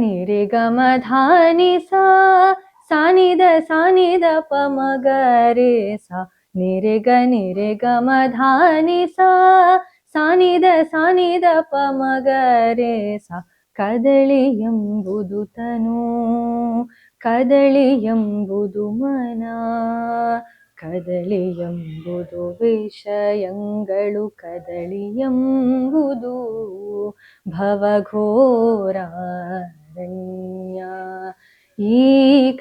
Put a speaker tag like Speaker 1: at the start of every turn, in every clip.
Speaker 1: ನಿ ಗ ಮ ಧ ನಿ ಸಾ ಸಾ ನಿ ದ ಪ ಮ ಗ ರೇ ಸಾ ನಿ ರೆ ಗ ಮ ಧ ನಿ ಸಾ ಸಾ ನಿ ದ ಪ ಮ ಗ ರೇ ಸಾ ಕದಳಿ ಎಂಬುದು ತನು ಕದಳಿ ಎಂಬುದು ಮನ ಕದಳಿ ಎಂಬುದು ವಿಷಯಗಳು ಕದಳಿ ಎಂಬುದು ಭವಘೋರಾರಣ್ಯ ಈ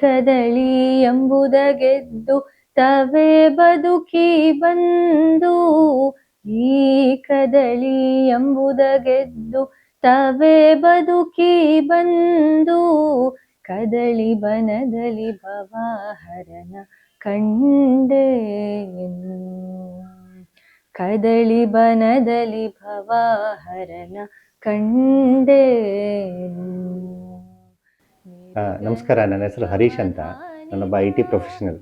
Speaker 1: ಕದಳಿ ಎಂಬುದ ಗೆದ್ದು ತವೆ ಬದುಕಿ ಬಂದು ಈ ಕದಳಿ ಎಂಬುದ ಗೆದ್ದು ತವೆ ಬದುಕಿ ಬಂದು ಕದಳಿ ಬನದಲ್ಲಿ ಭವಹರನ ಕಂಡೇನು ಕದಳಿ ಬನದಲ್ಲಿ ಭವಹರನ ಕಂಡೇನು.
Speaker 2: ನಮಸ್ಕಾರ, ನನ್ನ ಹೆಸರು ಹರೀಶ್ ಅಂತ. ನಾನೊಬ್ಬ IT ಪ್ರೊಫೆಷನಲ್.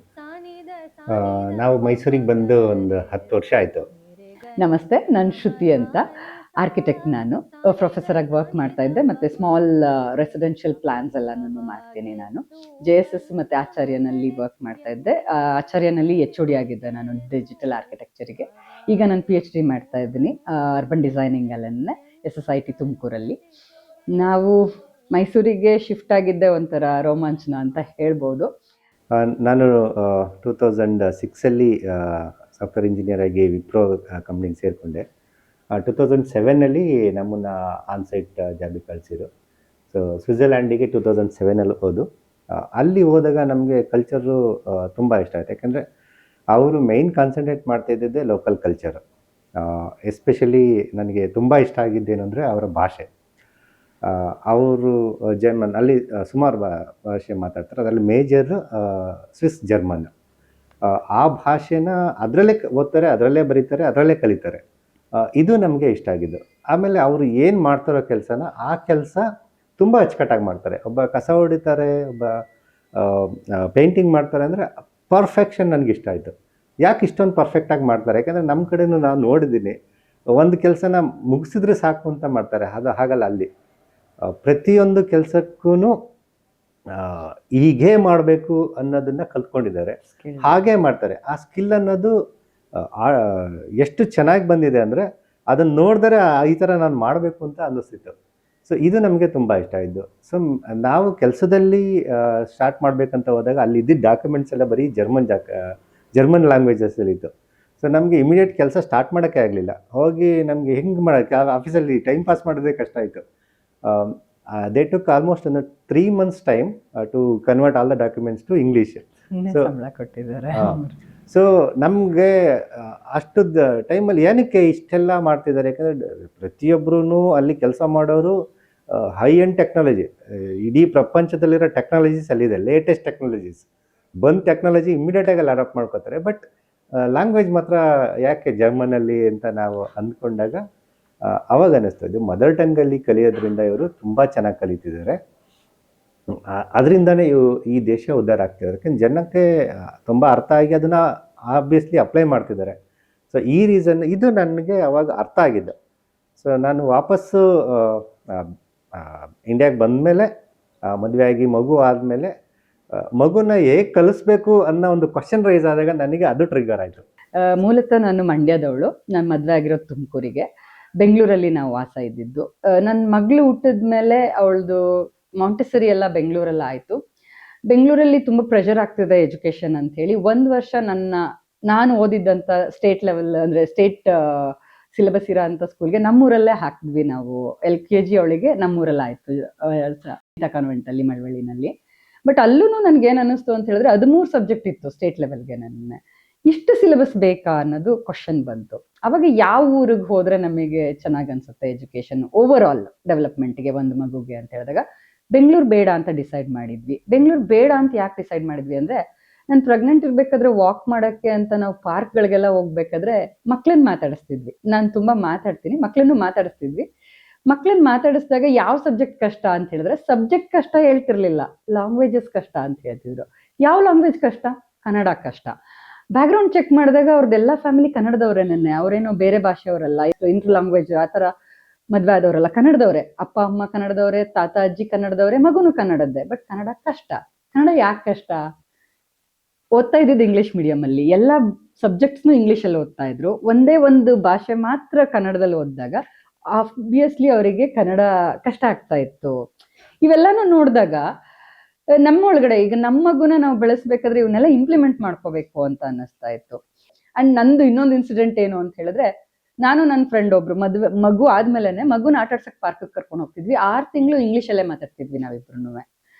Speaker 2: ನಾವು ಮೈಸೂರಿಗೆ ಬಂದು ಒಂದು 10 ವರ್ಷ ಆಯಿತು.
Speaker 3: ನಮಸ್ತೆ, ನಾನು ಶ್ರುತಿ ಅಂತ. ಆರ್ಕಿಟೆಕ್ಟ್. ನಾನು ಪ್ರೊಫೆಸರ್ ಆಗಿ ವರ್ಕ್ ಮಾಡ್ತಾ ಇದ್ದೆ, ಮತ್ತು ಸ್ಮಾಲ್ ರೆಸಿಡೆನ್ಷಿಯಲ್ ಪ್ಲಾನ್ಸ್ ಎಲ್ಲನೂ ಮಾಡ್ತೀನಿ. ನಾನು JSS ಮತ್ತು ಆಚಾರ್ಯನಲ್ಲಿ ವರ್ಕ್ ಮಾಡ್ತಾ ಇದ್ದೆ. ಆಚಾರ್ಯನಲ್ಲಿ HOD ಆಗಿದ್ದೆ ನಾನು ಡಿಜಿಟಲ್ ಆರ್ಕಿಟೆಕ್ಚರಿಗೆ. ಈಗ ನಾನು PhD ಮಾಡ್ತಾ ಇದ್ದೀನಿ ಅರ್ಬನ್ ಡಿಸೈನಿಂಗಲ್ಲೇ SSIT ತುಮಕೂರಲ್ಲಿ. ನಾವು ಮೈಸೂರಿಗೆ ಶಿಫ್ಟ್ ಆಗಿದ್ದೆ ಒಂಥರ ರೋಮಾಂಚನ ಅಂತ ಹೇಳ್ಬೋದು.
Speaker 2: ನಾನು 2006 ಸಾಫ್ಟ್ವೇರ್ ಇಂಜಿನಿಯರ್ ಆಗಿ ವಿಪ್ರೋ ಕಂಪ್ನಿಗೆ ಸೇರಿಕೊಂಡೆ. 2007 ನಮ್ಮನ್ನು ಆನ್ಸೈಟ್ ಜಾಬಿಗೆ ಕಳಿಸಿದ್ರು. ಸೊ ಸ್ವಿಟ್ಜರ್ಲ್ಯಾಂಡಿಗೆ 2007 ಹೋದು. ಅಲ್ಲಿ ಹೋದಾಗ ನಮಗೆ ಕಲ್ಚರು ತುಂಬ ಇಷ್ಟ ಆಯಿತು. ಯಾಕಂದರೆ ಅವರು ಮೇಯ್ನ್ ಕಾನ್ಸಂಟ್ರೇಟ್ ಮಾಡ್ತಾ ಇದ್ದಿದ್ದೇ ಲೋಕಲ್ ಕಲ್ಚರು. ಎಸ್ಪೆಷಲಿ ನನಗೆ ತುಂಬ ಇಷ್ಟ ಆಗಿದ್ದೇನು ಅಂದರೆ ಅವರ ಭಾಷೆ. ಅವರು ಜರ್ಮನ್, ಅಲ್ಲಿ ಸುಮಾರು ಭಾಷೆ ಮಾತಾಡ್ತಾರೆ. ಅದರಲ್ಲಿ ಮೇಜರ್ ಸ್ವಿಸ್ ಜರ್ಮನ್. ಆ ಭಾಷೆನ ಅದರಲ್ಲೇ ಓದ್ತಾರೆ, ಅದರಲ್ಲೇ ಬರೀತಾರೆ, ಅದರಲ್ಲೇ ಕಲಿತಾರೆ. ಇದು ನಮಗೆ ಇಷ್ಟ ಆಗಿದ್ದು. ಆಮೇಲೆ ಅವರು ಏನು ಮಾಡ್ತಾರೋ ಕೆಲಸನ, ಆ ಕೆಲಸ ತುಂಬ ಅಚ್ಚುಕಟ್ಟಾಗಿ ಮಾಡ್ತಾರೆ. ಒಬ್ಬ ಕಸ ಹೊಡಿತಾರೆ, ಒಬ್ಬ ಪೇಂಟಿಂಗ್ ಮಾಡ್ತಾರೆ ಅಂದರೆ ಪರ್ಫೆಕ್ಷನ್ ನನಗೆ ಇಷ್ಟ ಆಯಿತು. ಯಾಕೆ ಇಷ್ಟೊಂದು ಪರ್ಫೆಕ್ಟಾಗಿ ಮಾಡ್ತಾರೆ? ಯಾಕಂದರೆ ನಮ್ಮ ಕಡೆಯೂ ನಾನು ನೋಡಿದ್ದೀನಿ, ಒಂದು ಕೆಲಸನ ಮುಗಿಸಿದ್ರೆ ಸಾಕು ಅಂತ ಮಾಡ್ತಾರೆ. ಅದು ಹಾಗಲ್ಲ. ಅಲ್ಲಿ ಪ್ರತಿಯೊಂದು ಕೆಲಸಕ್ಕೂ ಹೀಗೇ ಮಾಡಬೇಕು ಅನ್ನೋದನ್ನು ಕಲ್ತ್ಕೊಂಡಿದ್ದಾರೆ, ಹಾಗೇ ಮಾಡ್ತಾರೆ. ಆ ಸ್ಕಿಲ್ ಅನ್ನೋದು ಎಷ್ಟು ಚೆನ್ನಾಗಿ ಬಂದಿದೆ ಅಂದರೆ ಅದನ್ನು ನೋಡಿದ್ರೆ ಈ ಥರ ನಾನು ಮಾಡಬೇಕು ಅಂತ ಅನ್ನಿಸ್ತಿತ್ತು. ಸೊ ಇದು ನಮಗೆ ತುಂಬ ಇಷ್ಟ ಆಯಿತು. ಸೊ ನಾವು ಕೆಲಸದಲ್ಲಿ ಸ್ಟಾರ್ಟ್ ಮಾಡಬೇಕಂತ ಹೋದಾಗ ಅಲ್ಲಿ ಇದ್ದಿದ್ದ ಡಾಕ್ಯುಮೆಂಟ್ಸ್ ಎಲ್ಲ ಬರೀ ಜರ್ಮನ್ ಲ್ಯಾಂಗ್ವೇಜಸ್ಸಲ್ಲಿತ್ತು. ಸೊ ನಮಗೆ ಇಮಿಡಿಯೇಟ್ ಕೆಲಸ ಸ್ಟಾರ್ಟ್ ಮಾಡೋಕ್ಕೆ ಆಗಲಿಲ್ಲ. ಹೋಗಿ ನಮಗೆ ಹೆಂಗೆ ಮಾಡೋಕ್ಕೆ, ಆಫೀಸಲ್ಲಿ ಟೈಮ್ ಪಾಸ್ ಮಾಡೋದೇ ಕಷ್ಟ ಆಯಿತು. ದೇ ಟುಕ್ ಆಲ್ಮೋಸ್ಟ್ ಒಂದು 3 months time to convert all the documents to English. So ನಮಗೆ ಅಷ್ಟು ಟೈಮಲ್ಲಿ ಏನಕ್ಕೆ ಇಷ್ಟೆಲ್ಲ ಮಾಡ್ತಿದ್ದಾರೆ? ಯಾಕಂದರೆ ಪ್ರತಿಯೊಬ್ಬರೂ ಅಲ್ಲಿ ಕೆಲಸ ಮಾಡೋರು ಹೈ ಎಂಡ್ ಟೆಕ್ನಾಲಜಿ, ಇಡೀ ಪ್ರಪಂಚದಲ್ಲಿರೋ ಟೆಕ್ನಾಲಜೀಸ್ ಅಲ್ಲಿದೆ, ಲೇಟೆಸ್ಟ್ ಟೆಕ್ನಾಲಜೀಸ್. ಬಂದು ಟೆಕ್ನಾಲಜಿ ಇಮಿಡಿಯೇಟಾಗಿ ಅಲ್ಲಿ ಅಡಾಪ್ಟ್ ಮಾಡ್ಕೋತಾರೆ. ಬಟ್ ಲ್ಯಾಂಗ್ವೇಜ್ ಮಾತ್ರ ಯಾಕೆ ಜರ್ಮನಲ್ಲಿ ಅಂತ ನಾವು ಅಂದ್ಕೊಂಡಾಗ ಅವಾಗ ಅನ್ನಿಸ್ತದೆ, ಮದರ್ ಟಂಗಲ್ಲಿ ಕಲಿಯೋದ್ರಿಂದ ಇವರು ತುಂಬ ಚೆನ್ನಾಗಿ ಕಲಿತಿದ್ದಾರೆ. ಅದರಿಂದನೇ ಈ ದೇಶ ಉದ್ಧಾರ ಆಗ್ತಿದ್ದಾರೆ. ಯಾಕಂದ್ರೆ ಜನಕ್ಕೆ ತುಂಬ ಅರ್ಥ ಆಗಿ ಅದನ್ನು ಆಬ್ವಿಯಸ್ಲಿ ಅಪ್ಲೈ ಮಾಡ್ತಿದ್ದಾರೆ. ಸೊ ಈ ರೀಸನ್ ಇದು ನನಗೆ ಅವಾಗ ಅರ್ಥ ಆಗಿದ್ದು. ಸೊ ನಾನು ವಾಪಸ್ಸು ಇಂಡಿಯಾಗೆ ಬಂದಮೇಲೆ, ಮದುವೆ ಆಗಿ ಮಗು ಆದಮೇಲೆ ಮಗುನ ಹೇಗೆ ಕಲಿಸ್ಬೇಕು ಅನ್ನೋ ಒಂದು ಕ್ವಶನ್ ರೈಸ್ ಆದಾಗ ನನಗೆ ಅದು ಟ್ರಿಗರ್ ಆಯಿತು.
Speaker 3: ಮೂಲತಃ ನಾನು ಮಂಡ್ಯದವಳು. ನಾನು ಮದುವೆ ಆಗಿರೋದು ತುಮಕೂರಿಗೆ. ಬೆಂಗಳೂರಲ್ಲಿ ನಾವು ವಾಸ ಇದ್ದಿದ್ದು. ನನ್ನ ಮಗಳು ಹುಟ್ಟಿದ ಮೇಲೆ ಅವಳದು ಮಾಂಟೆಸರಿ ಎಲ್ಲ ಬೆಂಗಳೂರಲ್ಲಿ ಆಯಿತು. ಬೆಂಗಳೂರಲ್ಲಿ ತುಂಬ ಪ್ರೆಷರ್ ಆಗ್ತಿದೆ ಎಜುಕೇಷನ್ ಅಂತ ಹೇಳಿ 1 ವರ್ಷ ನಾನು ಓದಿದ್ದಂಥ ಸ್ಟೇಟ್ ಲೆವೆಲ್, ಅಂದರೆ ಸ್ಟೇಟ್ ಸಿಲೆಬಸ್ ಇರೋ ಅಂಥ ಸ್ಕೂಲ್ಗೆ ನಮ್ಮೂರಲ್ಲೇ ಹಾಕಿದ್ವಿ ನಾವು. LKG ಅವಳಿಗೆ ನಮ್ಮೂರಲ್ಲಿ ಆಯಿತು, ಕಾನ್ವೆಂಟಲ್ಲಿ ಮಳವಳ್ಳಿನಲ್ಲಿ. ಬಟ್ ಅಲ್ಲೂ ನನಗೇನು ಅನ್ನಿಸ್ತು ಅಂತ ಹೇಳಿದ್ರೆ 13 ಸಬ್ಜೆಕ್ಟ್ ಇತ್ತು ಸ್ಟೇಟ್ ಲೆವೆಲ್ಗೆ. ಇಷ್ಟು ಸಿಲೆಬಸ್ ಬೇಕಾ ಅನ್ನೋದು ಕ್ವಶನ್ ಬಂತು. ಅವಾಗ ಯಾವ ಊರಿಗೆ ಹೋದರೆ ನಮಗೆ ಚೆನ್ನಾಗಿ ಅನ್ಸುತ್ತೆ ಎಜುಕೇಷನ್ ಓವರ್ ಆಲ್ ಡೆವಲಪ್ಮೆಂಟ್ಗೆ ಒಂದು ಮಗುಗೆ ಅಂತ ಹೇಳಿದಾಗ ಬೆಂಗಳೂರು ಬೇಡ ಅಂತ ಡಿಸೈಡ್ ಮಾಡಿದ್ವಿ. ಬೆಂಗಳೂರು ಬೇಡ ಅಂತ ಯಾಕೆ ಡಿಸೈಡ್ ಮಾಡಿದ್ವಿ ಅಂದರೆ, ನಾನು ಪ್ರೆಗ್ನೆಂಟ್ ಇರಬೇಕಾದ್ರೆ ವಾಕ್ ಮಾಡೋಕ್ಕೆ ಅಂತ ನಾವು ಪಾರ್ಕ್ಗಳಿಗೆಲ್ಲ ಹೋಗ್ಬೇಕಾದ್ರೆ ಮಕ್ಳನ್ನ ಮಾತಾಡಿಸ್ತಿದ್ವಿ. ನಾನು ತುಂಬ ಮಾತಾಡ್ತೀನಿ, ಮಕ್ಳನ್ನು ಮಾತಾಡಿಸ್ತಿದ್ವಿ. ಮಕ್ಳನ್ನ ಮಾತಾಡಿಸಿದಾಗ ಯಾವ ಸಬ್ಜೆಕ್ಟ್ ಕಷ್ಟ ಅಂತ ಹೇಳಿದ್ರೆ ಸಬ್ಜೆಕ್ಟ್ ಕಷ್ಟ ಹೇಳ್ತಿರ್ಲಿಲ್ಲ, ಲ್ಯಾಂಗ್ವೇಜಸ್ ಕಷ್ಟ ಅಂತ ಹೇಳ್ತಿದ್ರು. ಯಾವ ಲ್ಯಾಂಗ್ವೇಜ್ ಕಷ್ಟ? ಕನ್ನಡ ಕಷ್ಟ. ಬ್ಯಾಕ್ಗ್ರೌಂಡ್ ಚೆಕ್ ಮಾಡಿದಾಗ ಅವ್ರದ್ದೆಲ್ಲ ಫ್ಯಾಮಿಲಿ ಕನ್ನಡದವ್ರೇನೆ, ಅವರೇನೋ ಬೇರೆ ಭಾಷೆಯವರಲ್ಲ, ಇಂಟರ್ ಲ್ಯಾಂಗ್ವೇಜ್ ಆ ಥರ ಮದ್ವೆ ಆದವರೆಲ್ಲ ಕನ್ನಡದವ್ರೆ, ಅಪ್ಪ ಅಮ್ಮ ಕನ್ನಡದವ್ರೆ, ತಾತ ಅಜ್ಜಿ ಕನ್ನಡದವ್ರೆ, ಮಗುನು ಕನ್ನಡದ್ದೇ. ಬಟ್ ಕನ್ನಡ ಕಷ್ಟ. ಕನ್ನಡ ಯಾಕೆ ಕಷ್ಟ? ಓದ್ತಾ ಇದ್ದಿದ್ದು ಇಂಗ್ಲಿಷ್ ಮೀಡಿಯಂ ಅಲ್ಲಿ, ಎಲ್ಲ ಸಬ್ಜೆಕ್ಟ್ಸ್ನು ಇಂಗ್ಲಿಷ್ ಅಲ್ಲಿ ಓದ್ತಾ ಇದ್ರು. ಒಂದೇ ಒಂದು ಭಾಷೆ ಮಾತ್ರ ಕನ್ನಡದಲ್ಲಿ ಓದಿದಾಗ ಆಬ್ವಿಯಸ್ಲಿ ಅವರಿಗೆ ಕನ್ನಡ ಕಷ್ಟ ಆಗ್ತಾ ಇತ್ತು. ಇವೆಲ್ಲಾನು ನೋಡಿದಾಗ ನಮ್ಮ ಒಳಗಡೆ ಈಗ ನಮ್ಮ ಮಗುನ ನಾವು ಬೆಳೆಸ್ಬೇಕಾದ್ರೆ ಇವನ್ನೆಲ್ಲ ಇಂಪ್ಲಿಮೆಂಟ್ ಮಾಡ್ಕೋಬೇಕು ಅಂತ ಅನ್ನಿಸ್ತಾ ಇತ್ತು. ಅಂಡ್ ನಂದು ಇನ್ನೊಂದು ಇನ್ಸಿಡೆಂಟ್ ಏನು ಅಂತ ಹೇಳಿದ್ರೆ, ನಾನು ನನ್ನ ಫ್ರೆಂಡ್ ಒಬ್ರು ಮಗು ಆದ್ಮೇಲೆನೆ ಮಗುನ ಆಟ ಆಡ್ಸಕ್ ಪಾರ್ಕ್ ಕರ್ಕೊಂಡು ಹೋಗ್ತಿದ್ವಿ. 6 ತಿಂಗಳು ಇಂಗ್ಲಿಷಲ್ಲೇ ಮಾತಾಡ್ತಿದ್ವಿ ನಾವಿಬ್ರು.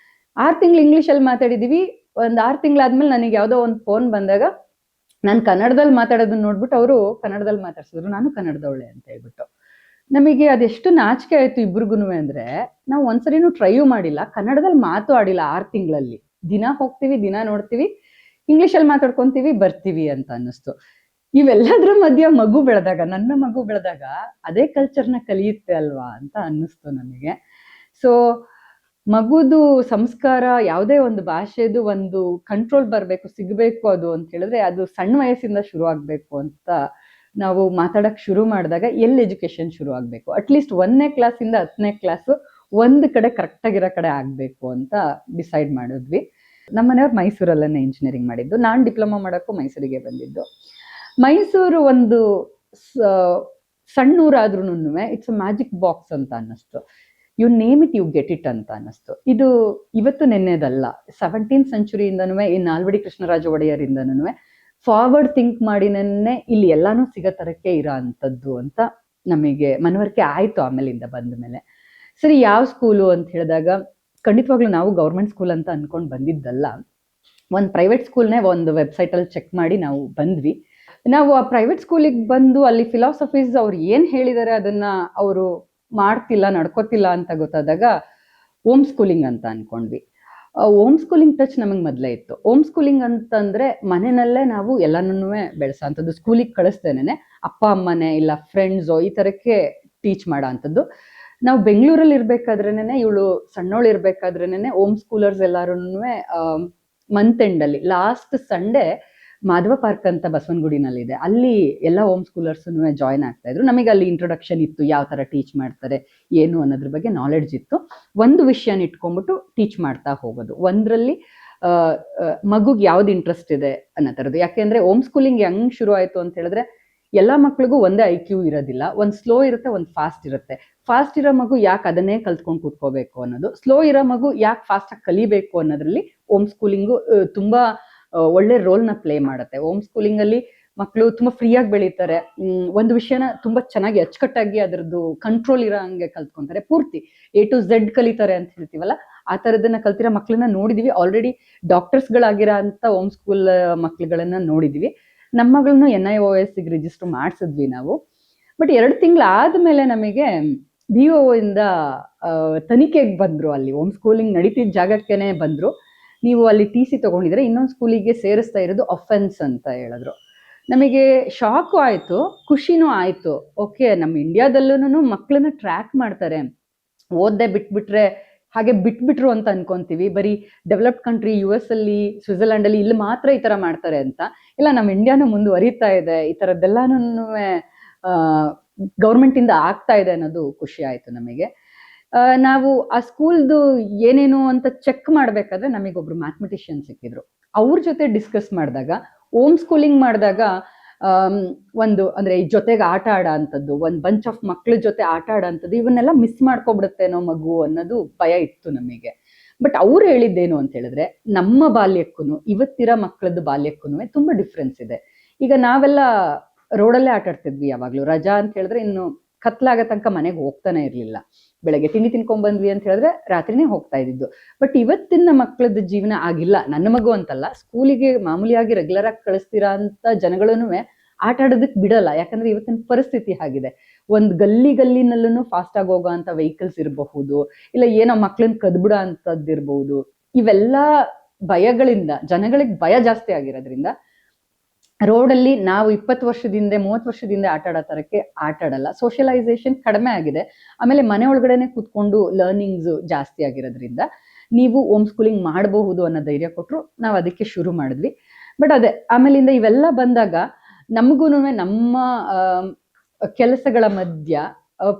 Speaker 3: 6 ತಿಂಗಳು ಇಂಗ್ಲಿಷಲ್ಲಿ ಮಾತಾಡಿದೀವಿ. ಒಂದ್ 6 ತಿಂಗಳಾದ್ಮೇಲೆ ನನಗೆ ಯಾವ್ದೋ ಒಂದು ಫೋನ್ ಬಂದಾಗ ನಾನು ಕನ್ನಡದಲ್ಲಿ ಮಾತಾಡೋದನ್ನ ನೋಡ್ಬಿಟ್ಟು ಅವರು ಕನ್ನಡದಲ್ಲಿ ಮಾತಾಡ್ಸಿದ್ರು, ನಾನು ಕನ್ನಡದವಳೆ ಅಂತ ಹೇಳ್ಬಿಟ್ಟು. ನಮಗೆ ಅದೆಷ್ಟು ನಾಚಿಕೆ ಆಯ್ತು ಇಬ್ರಿಗೂನು ಅಂದ್ರೆ, ನಾವು ಒಂದ್ಸರಿನೂ ಟ್ರೈಯೂ ಮಾಡಿಲ್ಲ, ಕನ್ನಡದಲ್ಲಿ ಮಾತು ಆಡಿಲ್ಲ 6 ತಿಂಗಳಲ್ಲಿ. ದಿನ ಹೋಗ್ತೀವಿ, ದಿನ ನೋಡ್ತೀವಿ, ಇಂಗ್ಲಿಷಲ್ಲಿ ಮಾತಾಡ್ಕೊಂತೀವಿ, ಬರ್ತೀವಿ ಅಂತ ಅನ್ನಿಸ್ತು. ಇವೆಲ್ಲದ್ರ ಮಧ್ಯ ಮಗು ಬೆಳೆದಾಗ, ನನ್ನ ಮಗು ಬೆಳೆದಾಗ ಅದೇ ಕಲ್ಚರ್ನ ಕಲಿಯುತ್ತೆ ಅಲ್ವಾ ಅಂತ ಅನ್ನಿಸ್ತು ನನಗೆ. ಸೊ ಮಗುದು ಸಂಸ್ಕಾರ, ಯಾವುದೇ ಒಂದು ಭಾಷೆದು ಒಂದು ಕಂಟ್ರೋಲ್ ಬರಬೇಕು, ಸಿಗಬೇಕು ಅದು ಅಂತ ಹೇಳಿದ್ರೆ ಅದು ಸಣ್ಣ ವಯಸ್ಸಿಂದ ಶುರು ಆಗ್ಬೇಕು ಅಂತ ನಾವು ಮಾತಾಡಕ್ ಶುರು ಮಾಡಿದಾಗ ಎಲ್ಲಿ ಎಜುಕೇಶನ್ ಶುರು ಆಗ್ಬೇಕು, ಅಟ್ಲೀಸ್ಟ್ 1ನೇ ಕ್ಲಾಸಿಂದ 10ನೇ ಕ್ಲಾಸು ಒಂದ್ ಕಡೆ ಕರೆಕ್ಟ್ ಆಗಿರೋ ಕಡೆ ಆಗ್ಬೇಕು ಅಂತ ಡಿಸೈಡ್ ಮಾಡಿದ್ವಿ. ನಮ್ಮನೆಯವ್ರು ಮೈಸೂರಲ್ಲೇ ಇಂಜಿನಿಯರಿಂಗ್ ಮಾಡಿದ್ದು, ನಾನು ಡಿಪ್ಲೊಮಾ ಮಾಡೋಕ್ಕೂ ಮೈಸೂರಿಗೆ ಬಂದಿದ್ದು. ಮೈಸೂರು ಒಂದು ಸಣ್ಣೂರಾದ್ರೂ ಇಟ್ಸ್ ಅ ಮ್ಯಾಜಿಕ್ ಬಾಕ್ಸ್ ಅಂತ ಅನ್ನಿಸ್ತು. You name it you get it ಅಂತ ಅನ್ನಿಸ್ತು. ಇದು ಇವತ್ತು ನೆನ್ನೆದಲ್ಲ, 17th ಸೆಂಚುರಿಯಿಂದನೂ ಈ ನಾಲ್ವಡಿ ಕೃಷ್ಣರಾಜ ಒಡೆಯರಿಂದನೂ ಫಾರ್ವರ್ಡ್ ಥಿಂಕ್ ಮಾಡಿನೇ ಇಲ್ಲಿ ಎಲ್ಲಾನು ಸಿಗೋ ತರಕ್ಕೆ ಇರೋ ಅಂಥದ್ದು ಅಂತ ನಮಗೆ ಮನವರಿಕೆ ಆಯ್ತು ಆಮೇಲಿಂದ ಬಂದ ಮೇಲೆ. ಸರಿ, ಯಾವ ಸ್ಕೂಲು ಅಂತ ಹೇಳಿದಾಗ ಖಂಡಿತವಾಗ್ಲೂ ನಾವು ಗೌರ್ಮೆಂಟ್ ಸ್ಕೂಲ್ ಅಂತ ಅನ್ಕೊಂಡು ಬಂದಿದ್ದಲ್ಲ. ಒಂದು ಪ್ರೈವೇಟ್ ಸ್ಕೂಲ್ನೇ ಒಂದು ವೆಬ್ಸೈಟಲ್ಲಿ ಚೆಕ್ ಮಾಡಿ ನಾವು ಬಂದ್ವಿ. ನಾವು ಆ ಪ್ರೈವೇಟ್ ಸ್ಕೂಲಿಗೆ ಬಂದು ಅಲ್ಲಿ ಫಿಲಾಸಫೀಸ್ ಅವ್ರು ಏನು ಹೇಳಿದ್ದಾರೆ ಅದನ್ನ ಅವರು ಮಾಡ್ತಿಲ್ಲ, ನಡ್ಕೋತಿಲ್ಲ ಅಂತ ಗೊತ್ತಾದಾಗ ಹೋಮ್ ಸ್ಕೂಲಿಂಗ್ ಅಂತ ಅನ್ಕೊಂಡ್ವಿ. ಹೋಮ್ ಸ್ಕೂಲಿಂಗ್ ಟಚ್ ನಮಗೆ ಮೊದಲೇ ಇತ್ತು. ಹೋಮ್ ಸ್ಕೂಲಿಂಗ್ ಅಂತಂದ್ರೆ ಮನೆಯಲ್ಲೇ ನಾವು ಎಲ್ಲನೂ ಬೆಳೆಸೋ ಅಂಥದ್ದು, ಸ್ಕೂಲಿಗೆ ಕಳಿಸ್ತೇನೆ ಅಪ್ಪ ಅಮ್ಮನೇ ಇಲ್ಲ ಫ್ರೆಂಡ್ಸು ಈ ಥರಕ್ಕೆ ಟೀಚ್ ಮಾಡೋ ಅಂಥದ್ದು. ನಾವು ಬೆಂಗಳೂರಲ್ಲಿ ಇರ್ಬೇಕಾದ್ರೇನೆ, ಇವಳು ಸಣ್ಣವಳು ಇರ್ಬೇಕಾದ್ರೇನೆ ಹೋಮ್ ಸ್ಕೂಲರ್ಸ್ ಎಲ್ಲಾರು ಮಂತ್ ಎಂಡಲ್ಲಿ ಲಾಸ್ಟ್ ಸಂಡೇ ಮಾಧವ ಪಾರ್ಕ್ ಅಂತ ಬಸವನಗುಡಿನಲ್ಲಿದೆ, ಅಲ್ಲಿ ಎಲ್ಲ ಹೋಮ್ ಸ್ಕೂಲರ್ಸ್ನು ಜಾಯ್ನ್ ಆಗ್ತಾ ಇದ್ರು. ನಮಗೆ ಅಲ್ಲಿ ಇಂಟ್ರೊಡಕ್ಷನ್ ಇತ್ತು, ಯಾವ ಥರ ಟೀಚ್ ಮಾಡ್ತಾರೆ ಏನು ಅನ್ನೋದ್ರ ಬಗ್ಗೆ ನಾಲೆಡ್ಜ್ ಇತ್ತು. ಒಂದು ವಿಷಯನ ಇಟ್ಕೊಂಡ್ಬಿಟ್ಟು ಟೀಚ್ ಮಾಡ್ತಾ ಹೋಗೋದು, ಒಂದರಲ್ಲಿ ಮಗುಗೆ ಯಾವ್ದು ಇಂಟ್ರೆಸ್ಟ್ ಇದೆ ಅನ್ನೋ ಥರದ್ದು. ಯಾಕೆಂದ್ರೆ ಹೋಮ್ ಸ್ಕೂಲಿಂಗ್ ಹೆಂಗ್ ಶುರು ಆಯ್ತು ಅಂತ ಹೇಳಿದ್ರೆ, ಎಲ್ಲ ಮಕ್ಳಿಗೂ ಒಂದೇ IQ ಇರೋದಿಲ್ಲ, ಒಂದು ಸ್ಲೋ ಇರುತ್ತೆ, ಒಂದು ಫಾಸ್ಟ್ ಇರುತ್ತೆ. ಫಾಸ್ಟ್ ಇರೋ ಮಗು ಯಾಕೆ ಅದನ್ನೇ ಕಲ್ತ್ಕೊಂಡು ಕೂತ್ಕೋಬೇಕು ಅನ್ನೋದು, ಸ್ಲೋ ಇರೋ ಮಗು ಯಾಕೆ ಫಾಸ್ಟಾಗಿ ಕಲಿಬೇಕು ಅನ್ನೋದ್ರಲ್ಲಿ ಹೋಮ್ ಸ್ಕೂಲಿಂಗು ತುಂಬಾ ಒಳ್ಳೆ ರೋಲ್ನ ಪ್ಲೇ ಮಾಡುತ್ತೆ. ಹೋಮ್ ಸ್ಕೂಲಿಂಗ್ ಅಲ್ಲಿ ಮಕ್ಕಳು ತುಂಬಾ ಫ್ರೀಯಾಗಿ ಬೆಳೀತಾರೆ, ಒಂದು ವಿಷಯನ ತುಂಬಾ ಚೆನ್ನಾಗಿ ಅಚ್ಚುಕಟ್ಟಾಗಿ ಅದರದ್ದು ಕಂಟ್ರೋಲ್ ಇರೋ ಹಂಗೆ ಕಲ್ತ್ಕೊಂತಾರೆ, ಪೂರ್ತಿ A to Z ಕಲಿತಾರೆ ಅಂತ ಹೇಳ್ತೀವಲ್ಲ, ಆ ಥರದನ್ನ ಕಲ್ತಿರೋ ಮಕ್ಕಳನ್ನ ನೋಡಿದೀವಿ. ಆಲ್ರೆಡಿ ಡಾಕ್ಟರ್ಸ್ಗಳಾಗಿರೋ ಅಂತ ಹೋಮ್ ಸ್ಕೂಲ್ ಮಕ್ಳುಗಳನ್ನ ನೋಡಿದೀವಿ. ನಮ್ಮ ಮಗಳನ್ನ NIOS ರಿಜಿಸ್ಟರ್ ಮಾಡಿಸಿದ್ವಿ ನಾವು. ಬಟ್ 2 ತಿಂಗಳಾದ್ಮೇಲೆ ನಮಗೆ BO ಇಂದ ತನಿಖೆಗೆ ಬಂದ್ರು, ಅಲ್ಲಿ ಹೋಮ್ ಸ್ಕೂಲಿಂಗ್ ನಡೀತಿದ್ದ ಜಾಗಕ್ಕೇನೆ ಬಂದ್ರು. ನೀವು ಅಲ್ಲಿ TC ತಗೊಂಡಿದ್ರೆ ಇನ್ನೊಂದು ಸ್ಕೂಲಿಗೆ ಸೇರಿಸ್ತಾ ಇರೋದು ಅಫೆನ್ಸ್ ಅಂತ ಹೇಳಿದ್ರು. ನಮಗೆ ಶಾಕು ಆಯ್ತು, ಖುಷಿನೂ ಆಯ್ತು. ಓಕೆ, ನಮ್ಮ ಇಂಡಿಯಾದಲ್ಲೂ ಮಕ್ಕಳನ್ನ ಟ್ರ್ಯಾಕ್ ಮಾಡ್ತಾರೆ, ಓದ್ದೆ ಬಿಟ್ಬಿಟ್ರೆ ಹಾಗೆ ಬಿಟ್ಬಿಟ್ರು ಅಂತ ಅನ್ಕೊಂತೀವಿ. ಬರೀ ಡೆವಲಪ್ಡ್ ಕಂಟ್ರಿ US ಅಲ್ಲಿ, ಸ್ವಿಟ್ಜರ್ಲ್ಯಾಂಡ್ ಅಲ್ಲಿ ಇಲ್ಲಿ ಮಾತ್ರ ಈ ತರ ಮಾಡ್ತಾರೆ ಅಂತ ಇಲ್ಲ, ನಮ್ಮ ಇಂಡಿಯಾನು ಮುಂದುವರಿತಾ ಇದೆ, ಈ ತರದ್ದೆಲ್ಲಾನು ಗೌರ್ಮೆಂಟ್ ಇಂದ ಆಗ್ತಾ ಇದೆ ಅನ್ನೋದು ಖುಷಿ ಆಯ್ತು ನಮಗೆ. ನಾವು ಆ ಸ್ಕೂಲ್ದು ಏನೇನು ಅಂತ ಚೆಕ್ ಮಾಡ್ಬೇಕಾದ್ರೆ ನಮಗೊಬ್ರು ಮ್ಯಾಥಮೆಟಿಷಿಯನ್ ಸಿಕ್ಕಿದ್ರು. ಅವ್ರ ಜೊತೆ ಡಿಸ್ಕಸ್ ಮಾಡಿದಾಗ, ಹೋಮ್ ಸ್ಕೂಲಿಂಗ್ ಮಾಡಿದಾಗ ಒಂದು ಅಂದ್ರೆ ಈ ಜೊತೆಗೆ ಆಟ ಆಡೋ ಅಂಥದ್ದು, ಒಂದು ಬಂಚ್ ಆಫ್ ಮಕ್ಳ ಜೊತೆ ಆಟ ಆಡೋ ಅಂಥದ್ದು, ಇವನ್ನೆಲ್ಲ ಮಿಸ್ ಮಾಡ್ಕೊಬಿಡುತ್ತೇನೋ ಮಗು ಅನ್ನೋದು ಭಯ ಇತ್ತು ನಮಗೆ. ಬಟ್ ಅವ್ರು ಹೇಳಿದ್ದೇನು ಅಂತ ಹೇಳಿದ್ರೆ, ನಮ್ಮ ಬಾಲ್ಯಕ್ಕೂ ಇವತ್ತಿರೋ ಮಕ್ಕಳದ್ದು ಬಾಲ್ಯಕ್ಕೂ ತುಂಬಾ ಡಿಫ್ರೆನ್ಸ್ ಇದೆ. ಈಗ ನಾವೆಲ್ಲ ರೋಡಲ್ಲೇ ಆಟ ಆಡ್ತಿದ್ವಿ ಯಾವಾಗ್ಲೂ. ರಜಾ ಅಂತ ಹೇಳಿದ್ರೆ ಇನ್ನು ಕತ್ಲಾಗ ತನಕ ಮನೆಗೆ ಹೋಗ್ತಾನೆ ಇರ್ಲಿಲ್ಲ. ಬೆಳಗ್ಗೆ ತಿಂಡಿ ತಿನ್ಕೊಂಡ್ ಬಂದ್ವಿ ಅಂತ ಹೇಳಿದ್ರೆ ರಾತ್ರಿನೇ ಹೋಗ್ತಾ ಇದ್ದಿದ್ದು. ಬಟ್ ಇವತ್ತಿನ ಮಕ್ಕಳದ್ದು ಜೀವನ ಆಗಿಲ್ಲ. ನನ್ನ ಮಗು ಅಂತಲ್ಲ, ಸ್ಕೂಲಿಗೆ ಮಾಮೂಲಿಯಾಗಿ ರೆಗ್ಯುಲರ್ ಆಗಿ ಕಳಿಸ್ತೀರಾ ಅಂತ ಜನಗಳೂ ಆಟ ಆಡೋದಕ್ಕೆ ಬಿಡಲ್ಲ. ಯಾಕಂದ್ರೆ ಇವತ್ತಿನ ಪರಿಸ್ಥಿತಿ ಆಗಿದೆ. ಒಂದ್ ಗಲ್ಲಿನಲ್ಲೂ ಫಾಸ್ಟ್ ಆಗಿ ಹೋಗೋ ಅಂತ ವೆಹಿಕಲ್ಸ್ ಇರಬಹುದು, ಇಲ್ಲ ಏನೋ ಮಕ್ಳನ್ನ ಕದ್ಬಿಡ ಅಂತದ್ದು ಇರಬಹುದು. ಇವೆಲ್ಲ ಭಯಗಳಿಂದ ಜನಗಳಿಗೆ ಭಯ ಜಾಸ್ತಿ ಆಗಿರೋದ್ರಿಂದ ರೋಡಲ್ಲಿ ನಾವು 20 ವರ್ಷದಿಂದ 30 ವರ್ಷದಿಂದ ಆಟ ಆಡೋ ತರಕ್ಕೆ ಆಟ ಆಡಲ್ಲ. ಸೋಷಿಯಲೈಸೇಷನ್ ಕಡಿಮೆ ಆಗಿದೆ. ಆಮೇಲೆ ಮನೆ ಒಳಗಡೆನೆ ಕೂತ್ಕೊಂಡು ಲರ್ನಿಂಗ್ಸ್ ಜಾಸ್ತಿ ಆಗಿರೋದ್ರಿಂದ ನೀವು ಹೋಮ್ ಸ್ಕೂಲಿಂಗ್ ಮಾಡಬಹುದು ಅನ್ನೋ ಧೈರ್ಯ ಕೊಟ್ಟರು. ನಾವು ಅದಕ್ಕೆ ಶುರು ಮಾಡಿದ್ವಿ. ಬಟ್ ಅದೇ ಆಮೇಲಿಂದ ಇವೆಲ್ಲ ಬಂದಾಗ ನಮಗೂನು ನಮ್ಮ ಕೆಲಸಗಳ ಮಧ್ಯ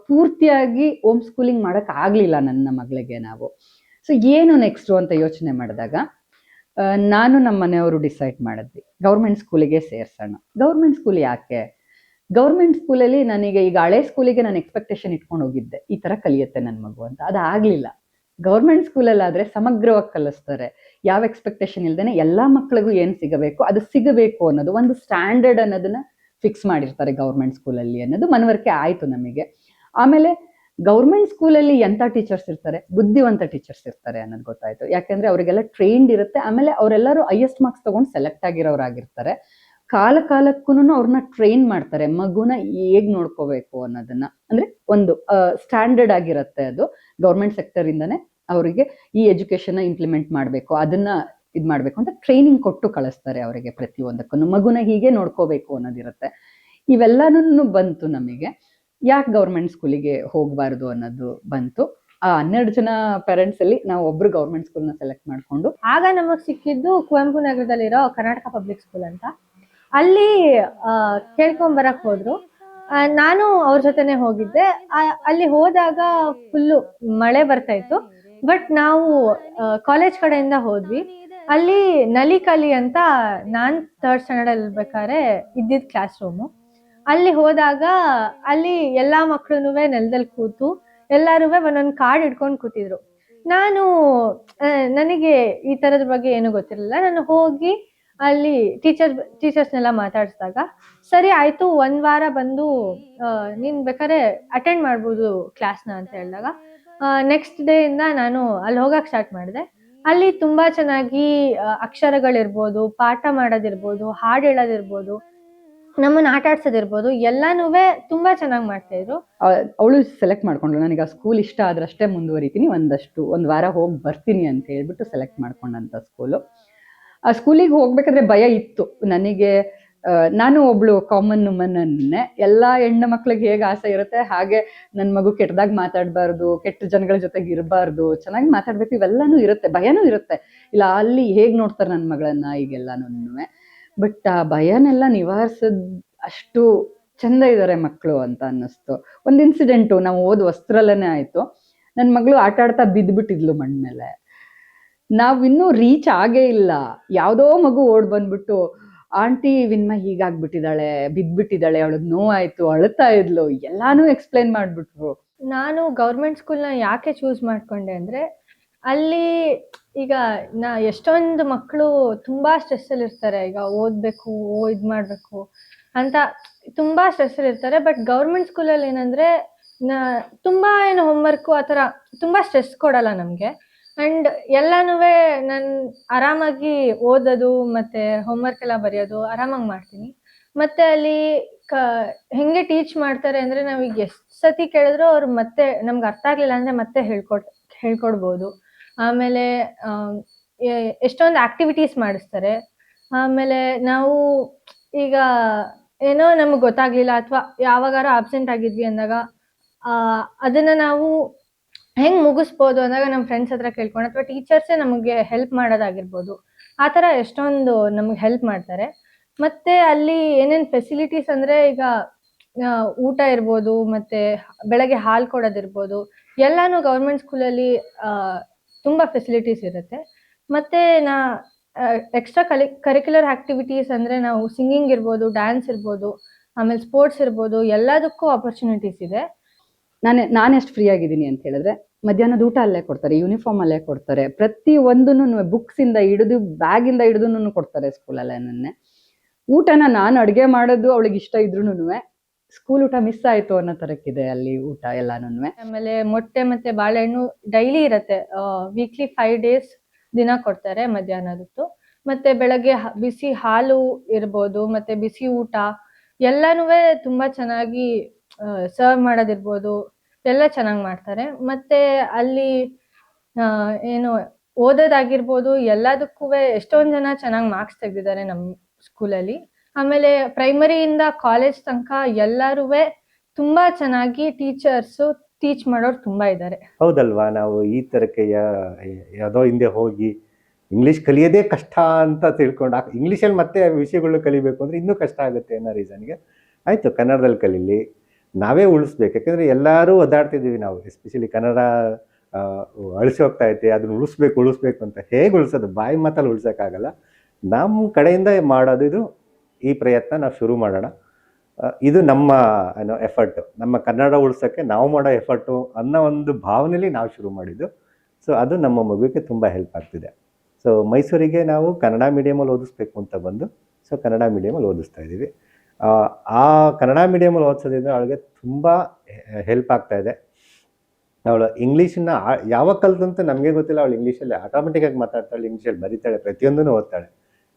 Speaker 3: ಪೂರ್ತಿಯಾಗಿ ಹೋಮ್ ಸ್ಕೂಲಿಂಗ್ ಮಾಡಕ್ ಆಗ್ಲಿಲ್ಲ ನನ್ನ ಮಗಳಿಗೆ ನಾವು. ಸೊ ಏನು ನೆಕ್ಸ್ಟು ಅಂತ ಯೋಚನೆ ಮಾಡಿದಾಗ ನಾನು ನಮ್ಮ ಮನೆಯವರು ಡಿಸೈಡ್ ಮಾಡಿದ್ವಿ ಗೌರ್ಮೆಂಟ್ ಸ್ಕೂಲಿಗೆ ಸೇರ್ಸೋಣ. ಗೌರ್ಮೆಂಟ್ ಸ್ಕೂಲ್ ಯಾಕೆ? ಗೌರ್ಮೆಂಟ್ ಸ್ಕೂಲಲ್ಲಿ ನನಗೆ ಈಗ ಹಳೆ ಸ್ಕೂಲಿಗೆ ನಾನು ಎಕ್ಸ್ಪೆಕ್ಟೇಷನ್ ಇಟ್ಕೊಂಡು ಹೋಗಿದ್ದೆ, ಈ ತರ ಕಲಿಯುತ್ತೆ ನನ್ನ ಮಗು ಅಂತ. ಅದು ಆಗ್ಲಿಲ್ಲ. ಗೌರ್ಮೆಂಟ್ ಸ್ಕೂಲಲ್ಲಿ ಆದ್ರೆ ಸಮಗ್ರವಾಗಿ ಕಲಿಸ್ತಾರೆ, ಯಾವ ಎಕ್ಸ್ಪೆಕ್ಟೇಷನ್ ಇಲ್ದೇನೆ ಎಲ್ಲಾ ಮಕ್ಳಿಗೂ ಏನ್ ಸಿಗಬೇಕು ಅದು ಸಿಗಬೇಕು ಅನ್ನೋದು ಒಂದು ಸ್ಟ್ಯಾಂಡರ್ಡ್ ಅನ್ನೋದನ್ನ ಫಿಕ್ಸ್ ಮಾಡಿರ್ತಾರೆ ಗೌರ್ಮೆಂಟ್ ಸ್ಕೂಲಲ್ಲಿ ಅನ್ನೋದು ಮನವರಿಕೆ ಆಯ್ತು ನಮಗೆ. ಆಮೇಲೆ ಗೌರ್ಮೆಂಟ್ ಸ್ಕೂಲಲ್ಲಿ ಎಂಥ ಟೀಚರ್ಸ್ ಇರ್ತಾರೆ, ಬುದ್ಧಿವಂತ ಟೀಚರ್ಸ್ ಇರ್ತಾರೆ ಅನ್ನೋದು ಗೊತ್ತಾಯ್ತು. ಯಾಕಂದ್ರೆ ಅವರಿಗೆಲ್ಲ ಟ್ರೈನ್ಡ್ ಇರುತ್ತೆ. ಆಮೇಲೆ ಅವರೆಲ್ಲರೂ ಹೈಯೆಸ್ಟ್ ಮಾರ್ಕ್ಸ್ ತಗೊಂಡು ಸೆಲೆಕ್ಟ್ ಆಗಿರೋರಾಗಿರ್ತಾರೆ. ಕಾಲಕ್ಕೂ ಅವ್ರನ್ನ ಟ್ರೈನ್ ಮಾಡ್ತಾರೆ, ಮಗುನ ಹೇಗ್ ನೋಡ್ಕೋಬೇಕು ಅನ್ನೋದನ್ನ. ಅಂದ್ರೆ ಒಂದು ಸ್ಟ್ಯಾಂಡರ್ಡ್ ಆಗಿರುತ್ತೆ ಅದು. ಗೌರ್ಮೆಂಟ್ ಸೆಕ್ಟರ್ ಇಂದಾನೆ ಅವರಿಗೆ ಈ ಎಜುಕೇಶನ್ ಇಂಪ್ಲಿಮೆಂಟ್ ಮಾಡಬೇಕು, ಅದನ್ನ ಇದ್ ಮಾಡ್ಬೇಕು ಅಂತ ಟ್ರೈನಿಂಗ್ ಕೊಟ್ಟು ಕಳಿಸ್ತಾರೆ ಅವರಿಗೆ. ಪ್ರತಿಯೊಂದಕ್ಕೂ ಮಗುನ ಹೀಗೆ ನೋಡ್ಕೋಬೇಕು ಅನ್ನೋದಿರುತ್ತೆ. ಇವೆಲ್ಲನೂ ಬಂತು ನಮಗೆ. ಯಾಕೆ ಗೌರ್ಮೆಂಟ್ ಸ್ಕೂಲಿಗೆ ಹೋಗ್ಬಾರ್ದು ಅನ್ನೋದು ಬಂತು. ಆ 12 ಜನ ಪೇರೆಂಟ್ಸ್ ಅಲ್ಲಿ ನಾವು ಒಬ್ರು ಗೌರ್ಮೆಂಟ್ ಸ್ಕೂಲ್ನ ಸೆಲೆಕ್ಟ್ ಮಾಡ್ಕೊಂಡು
Speaker 1: ಆಗ ನಮಗ್ ಸಿಕ್ಕಿದ್ದು ಕುವೆಂಪು ನಗರದಲ್ಲಿರೋ ಕರ್ನಾಟಕ ಪಬ್ಲಿಕ್ ಸ್ಕೂಲ್ ಅಂತ. ಅಲ್ಲಿ ಕೇಳ್ಕೊಂಬರಕ್ ಹೋದ್ರು. ನಾನು ಅವ್ರ ಜೊತೆನೆ ಹೋಗಿದ್ದೆ. ಅಲ್ಲಿ ಹೋದಾಗ ಫುಲ್ಲು ಮಳೆ ಬರ್ತಾ ಇತ್ತು. ಬಟ್ ನಾವು ಕಾಲೇಜ್ ಕಡೆಯಿಂದ ಹೋದ್ವಿ. ಅಲ್ಲಿ ನಲಿಕಲಿ ಅಂತ ನಾನ್ 3rd ಸ್ಟ್ಯಾಂಡರ್ಡ್ ಅಲ್ಲಿ ಇರ್ಬೇಕಾದ್ರೆ ಇದ್ದಿದ್ ಕ್ಲಾಸ್ ರೂಮು. ಅಲ್ಲಿ ಹೋದಾಗ ಅಲ್ಲಿ ಎಲ್ಲಾ ಮಕ್ಳು ನೆಲದಲ್ಲಿ ಕೂತು ಎಲ್ಲಾರು ಒಂದೊಂದು ಕಾರ್ಡ್ ಇಟ್ಕೊಂಡು ಕೂತಿದ್ರು. ನಾನು ನನಗೆ ಈ ತರದ ಬಗ್ಗೆ ಏನು ಗೊತ್ತಿರಲಿಲ್ಲ. ನಾನು ಹೋಗಿ ಅಲ್ಲಿ ಟೀಚರ್ಸ್ನೆಲ್ಲ ಮಾತಾಡಿಸಿದಾಗ ಸರಿ ಆಯ್ತು, 1 ವಾರ ಬಂದು ನೀನ್ ಬೇಕಾದ್ರೆ ಅಟೆಂಡ್ ಮಾಡ್ಬೋದು ಕ್ಲಾಸ್ನ ಅಂತ ಹೇಳಿದಾಗ ನೆಕ್ಸ್ಟ್ ಡೇ ಇಂದ ನಾನು ಅಲ್ಲಿ ಹೋಗಕ್ ಸ್ಟಾರ್ಟ್ ಮಾಡಿದೆ. ಅಲ್ಲಿ ತುಂಬಾ ಚೆನ್ನಾಗಿ ಅಕ್ಷರಗಳಿರ್ಬೋದು, ಪಾಠ ಮಾಡೋದಿರ್ಬೋದು, ಹಾಡು ಹೇಳೋದಿರ್ಬೋದು, ನಮ್ಮನ್ನ ಆಟ ಆಡ್ಸೋದಿರ್ಬೋದು ಎಲ್ಲಾನು ತುಂಬಾ ಚೆನ್ನಾಗಿ ಮಾಡ್ತಾ ಇದ್ರು.
Speaker 3: ಅವಳು ಸೆಲೆಕ್ಟ್ ಮಾಡ್ಕೊಂಡ್ಳು, ನನಗೆ ಆ ಸ್ಕೂಲ್ ಇಷ್ಟ ಆದ್ರಷ್ಟೇ ಮುಂದುವರಿತೀನಿ, ಒಂದ್ ವಾರ ಹೋಗಿ ಬರ್ತೀನಿ ಅಂತ ಹೇಳ್ಬಿಟ್ಟು ಸೆಲೆಕ್ಟ್ ಮಾಡ್ಕೊಂಡಂತ ಸ್ಕೂಲು. ಆ ಸ್ಕೂಲಿಗೆ ಹೋಗ್ಬೇಕಾದ್ರೆ ಭಯ ಇತ್ತು ನನಗೆ. ನಾನು ಒಬ್ಳು ಕಾಮನ್ ವುಮನ್ನೇ. ಎಲ್ಲಾ ಹೆಣ್ಣು ಮಕ್ಳಿಗೆ ಹೇಗೆ ಆಸೆ ಇರುತ್ತೆ ಹಾಗೆ ನನ್ನ ಮಗು ಕೆಟ್ಟದಾಗ ಮಾತಾಡ್ಬಾರ್ದು, ಕೆಟ್ಟ ಜನಗಳ ಜೊತೆಗೆ ಇರಬಾರ್ದು, ಚೆನ್ನಾಗಿ ಮಾತಾಡ್ಬೇಕು, ಇವೆಲ್ಲಾನು ಇರುತ್ತೆ. ಭಯನೂ ಇರುತ್ತೆ, ಇಲ್ಲ ಅಲ್ಲಿ ಹೇಗ್ ನೋಡ್ತಾರೆ ನನ್ನ ಮಗಳನ್ನ ಈಗೆಲ್ಲಾನು. ಬಟ್ ಆ ಭಯನೆಲ್ಲ ನಿವಾರಿಸೋದ್ ಅಷ್ಟು ಚಂದ ಇದ್ದಾರೆ ಮಕ್ಕಳು ಅಂತ ಅನ್ನಿಸ್ತು. ಒಂದು ಇನ್ಸಿಡೆಂಟು ನಾವು ಓದ್ ವಸ್ತ್ರಲ್ಲೇ ಆಯ್ತು. ನನ್ನ ಮಗಳು ಆಟ ಆಡ್ತಾ ಬಿದ್ದ್ಬಿಟ್ಟಿದ್ಲು ಮಣ್ಮೇಲೆ. ನಾವಿನ್ನೂ ರೀಚ್ ಆಗೇ ಇಲ್ಲ, ಯಾವುದೋ ಮಗು ಓಡ್ ಬಂದ್ಬಿಟ್ಟು ಆಂಟಿ ವಿನ್ಮ ಹೀಗಾಗ್ಬಿಟ್ಟಿದ್ದಾಳೆ, ಬಿದ್ದ್ಬಿಟ್ಟಿದ್ದಾಳೆ, ಅವಳಿಗೆ ನೋವಾಯ್ತು, ಅಳ್ತಾ ಇದ್ಲು, ಎಲ್ಲಾನು ಎಕ್ಸ್ಪ್ಲೈನ್ ಮಾಡ್ಬಿಟ್ರು.
Speaker 1: ನಾನು ಗೌರ್ಮೆಂಟ್ ಸ್ಕೂಲ್ನ ಯಾಕೆ ಚೂಸ್ ಮಾಡ್ಕೊಂಡೆ ಅಂದ್ರೆ ಅಲ್ಲಿ ಈಗ ಎಷ್ಟೊಂದು ಮಕ್ಕಳು ತುಂಬಾ ಸ್ಟ್ರೆಸ್ ಅಲ್ಲಿ ಇರ್ತಾರೆ. ಈಗ ಓದ್ಬೇಕು, ಇದ್ ಮಾಡ್ಬೇಕು ಅಂತ ತುಂಬಾ ಸ್ಟ್ರೆಸ್ ಅಲ್ಲಿ ಇರ್ತಾರೆ. ಬಟ್ ಗೌರ್ಮೆಂಟ್ ಸ್ಕೂಲಲ್ಲಿ ಏನಂದ್ರೆ ತುಂಬಾ ಏನು ಹೋಮ್ವರ್ಕು ಆತರ ತುಂಬಾ ಸ್ಟ್ರೆಸ್ ಕೊಡಲ್ಲ ನಮ್ಗೆ. ಅಂಡ್ ಎಲ್ಲಾನು ನಾನು ಆರಾಮಾಗಿ ಓದೋದು ಮತ್ತೆ ಹೋಮ್ವರ್ಕ್ ಎಲ್ಲ ಬರೆಯೋದು ಆರಾಮಾಗಿ ಮಾಡ್ತೀನಿ. ಮತ್ತೆ ಅಲ್ಲಿ ಹೆಂಗೆ ಟೀಚ್ ಮಾಡ್ತಾರೆ ಅಂದ್ರೆ ನಾವೀಗ ಎಷ್ಟು ಸತಿ ಕೇಳಿದ್ರು ಅವ್ರು ಮತ್ತೆ ನಮ್ಗೆ ಅರ್ಥ ಆಗ್ಲಿಲ್ಲ ಅಂದ್ರೆ ಮತ್ತೆ ಹೇಳ್ಕೊಡ್ಬೋದು. ಆಮೇಲೆ ಎಷ್ಟೊಂದು ಆಕ್ಟಿವಿಟೀಸ್ ಮಾಡಿಸ್ತಾರೆ. ಆಮೇಲೆ ನಾವು ಈಗ ಏನೋ ನಮ್ಗೆ ಗೊತ್ತಾಗ್ಲಿಲ್ಲ ಅಥವಾ ಯಾವಾಗಾರ ಅಬ್ಸೆಂಟ್ ಆಗಿದ್ವಿ ಅಂದಾಗ ಅದನ್ನ ನಾವು ಹೆಂಗ್ ಮುಗಿಸ್ಬೋದು ಅಂದಾಗ ನಮ್ಮ ಫ್ರೆಂಡ್ಸ್ ಹತ್ರ ಕೇಳ್ಕೊಂಡು ಅಥವಾ ಟೀಚರ್ಸೇ ನಮಗೆ ಹೆಲ್ಪ್ ಮಾಡೋದಾಗಿರ್ಬೋದು, ಆ ಥರ ಎಷ್ಟೊಂದು ನಮ್ಗೆ ಹೆಲ್ಪ್ ಮಾಡ್ತಾರೆ. ಮತ್ತೆ ಅಲ್ಲಿ ಏನೇನು ಫೆಸಿಲಿಟೀಸ್ ಅಂದ್ರೆ ಈಗ ಊಟ ಇರ್ಬೋದು, ಮತ್ತೆ ಬೆಳಗ್ಗೆ ಹಾಲು ಕೊಡೋದಿರ್ಬೋದು, ಎಲ್ಲಾನು ಗೌರ್ಮೆಂಟ್ ಸ್ಕೂಲಲ್ಲಿ ತುಂಬಾ ಫೆಸಿಲಿಟೀಸ್ ಇರುತ್ತೆ. ಮತ್ತೆ ಎಕ್ಸ್ಟ್ರಾ ಕರಿಕ್ಯುಲರ್ ಆಕ್ಟಿವಿಟೀಸ್ ಅಂದ್ರೆ ನಾವು ಸಿಂಗಿಂಗ್ ಇರ್ಬೋದು, ಡ್ಯಾನ್ಸ್ ಇರ್ಬೋದು, ಆಮೇಲೆ ಸ್ಪೋರ್ಟ್ಸ್ ಇರ್ಬೋದು, ಎಲ್ಲದಕ್ಕೂ ಆಪರ್ಚುನಿಟೀಸ್ ಇದೆ.
Speaker 3: ನಾನು ಎಷ್ಟು ಫ್ರೀ ಆಗಿದ್ದೀನಿ ಅಂತ ಹೇಳಿದ್ರೆ, ಮಧ್ಯಾಹ್ನದ ಊಟ ಅಲ್ಲೇ ಕೊಡ್ತಾರೆ, ಯೂನಿಫಾರ್ಮ್ ಅಲ್ಲೇ ಕೊಡ್ತಾರೆ, ಪ್ರತಿ ಒಂದನ್ನು ಬುಕ್ಸ್ ಇಂದ ಹಿಡಿದು ಬ್ಯಾಗಿಂದ ಹಿಡಿದು ಕೊಡ್ತಾರೆ ಸ್ಕೂಲಲ್ಲೇ. ನನ್ನೆ ಊಟನ ನಾನು ಅಡುಗೆ ಮಾಡೋದು ಅವಳಿಗೆ ಇಷ್ಟ ಇದ್ರೂನು ಸ್ಕೂಲ್ ಊಟ ಮಿಸ್ ಆಯ್ತು ಅನ್ನೋ ತರಕ್ಕಿದೆ ಅಲ್ಲಿ ಊಟ ಎಲ್ಲಾನು.
Speaker 1: ಆಮೇಲೆ ಮೊಟ್ಟೆ ಮತ್ತೆ ಬಾಳೆಹಣ್ಣು ಡೈಲಿ ಇರತ್ತೆ. ವೀಕ್ಲಿ 5 days ದಿನ ಕೊಡ್ತಾರೆ ಮಧ್ಯಾಹ್ನದತ್ತು. ಮತ್ತೆ ಬೆಳಗ್ಗೆ ಬಿಸಿ ಹಾಲು ಇರ್ಬೋದು, ಮತ್ತೆ ಬಿಸಿ ಊಟ ಎಲ್ಲಾನು ತುಂಬಾ ಚೆನ್ನಾಗಿ ಸರ್ವ್ ಮಾಡೋದಿರ್ಬೋದು, ಎಲ್ಲ ಚೆನ್ನಾಗಿ ಮಾಡ್ತಾರೆ. ಮತ್ತೆ ಅಲ್ಲಿ ಏನು ಓದೋದಾಗಿರ್ಬೋದು ಎಲ್ಲದಕ್ಕೂ ಎಷ್ಟೊಂದು ಜನ ಚೆನ್ನಾಗಿ ಮಾರ್ಕ್ಸ್ ತೆಗೆದಿದ್ದಾರೆ ನಮ್ಮ ಸ್ಕೂಲಲ್ಲಿ. ಆಮೇಲೆ ಪ್ರೈಮರಿಯಿಂದ ಕಾಲೇಜ್ ತನಕ ಎಲ್ಲರೂ ತುಂಬಾ ಚೆನ್ನಾಗಿ ಟೀಚ್ ಮಾಡೋರು ತುಂಬಾ ಇದ್ದಾರೆ.
Speaker 2: ಹೌದಲ್ವಾ? ನಾವು ಈ ತರಕ್ಕೆ ಯಾವುದೋ ಹಿಂದೆ ಹೋಗಿ ಇಂಗ್ಲೀಷ್ ಕಲಿಯೋದೇ ಕಷ್ಟ ಅಂತ ತಿಳ್ಕೊಂಡು ಇಂಗ್ಲೀಷಲ್ಲಿ ಮತ್ತೆ ವಿಷಯಗಳು ಕಲಿಬೇಕು ಅಂದ್ರೆ ಇನ್ನೂ ಕಷ್ಟ ಆಗುತ್ತೆ ಅನ್ನೋ ರೀಸನ್ಗೆ ಆಯ್ತು ಕನ್ನಡದಲ್ಲಿ ಕಲೀಲಿ, ನಾವೇ ಉಳಿಸ್ಬೇಕು. ಯಾಕಂದರೆ ಎಲ್ಲರೂ ಒದ್ದಾಡ್ತಿದ್ದೀವಿ ನಾವು, ಎಸ್ಪೆಷಲಿ ಕನ್ನಡ ಅಳಿಸಿ ಹೋಗ್ತಾ ಐತೆ, ಅದನ್ನು ಉಳಿಸ್ಬೇಕು ಅಂತ. ಹೇಗೆ ಉಳಿಸೋದು? ಬಾಯಿ ಮಾತಲ್ಲಿ ಉಳ್ಸೋಕ್ಕಾಗಲ್ಲ. ನಮ್ಮ ಕಡೆಯಿಂದ ಮಾಡೋದು ಇದು, ಈ ಪ್ರಯತ್ನ ನಾವು ಶುರು ಮಾಡೋಣ. ಇದು ನಮ್ಮ ಎಫರ್ಟು, ನಮ್ಮ ಕನ್ನಡ ಉಳ್ಸೋಕ್ಕೆ ನಾವು ಮಾಡೋ ಎಫರ್ಟು ಅನ್ನೋ ಒಂದು ಭಾವನೆಯಲ್ಲಿ ನಾವು ಶುರು ಮಾಡಿದ್ದು. ಸೊ ಅದು ನಮ್ಮ ಮಗುವಿಗೆ ತುಂಬ ಹೆಲ್ಪ್ ಆಗ್ತಿದೆ. ಸೊ ಮೈಸೂರಿಗೆ ನಾವು ಕನ್ನಡ ಮೀಡಿಯಮಲ್ಲಿ ಓದಿಸ್ಬೇಕು ಅಂತ ಬಂದು, ಸೊ ಕನ್ನಡ ಮೀಡಿಯಮಲ್ಲಿ ಓದಿಸ್ತಾ ಇದ್ದೀವಿ. ಆ ಕನ್ನಡ ಮೀಡಿಯಮಲ್ಲಿ ಓದಿಸೋದ್ರಿಂದ ಅವಳಿಗೆ ತುಂಬ ಹೆಲ್ಪ್ ಆಗ್ತಾಯಿದೆ. ಅವಳು ಇಂಗ್ಲೀಷನ್ನ ಯಾವಾಗ ಕಲ್ತಂತ ನಮಗೆ ಗೊತ್ತಿಲ್ಲ. ಅವಳು ಇಂಗ್ಲೀಷಲ್ಲಿ ಆಟೋಮೆಟಿಕ್ಕಾಗಿ ಮಾತಾಡ್ತಾಳೆ, ಇಂಗ್ಲೀಷಲ್ಲಿ ಬರೀತಾಳೆ, ಪ್ರತಿಯೊಂದೂ ಓದ್ತಾಳೆ.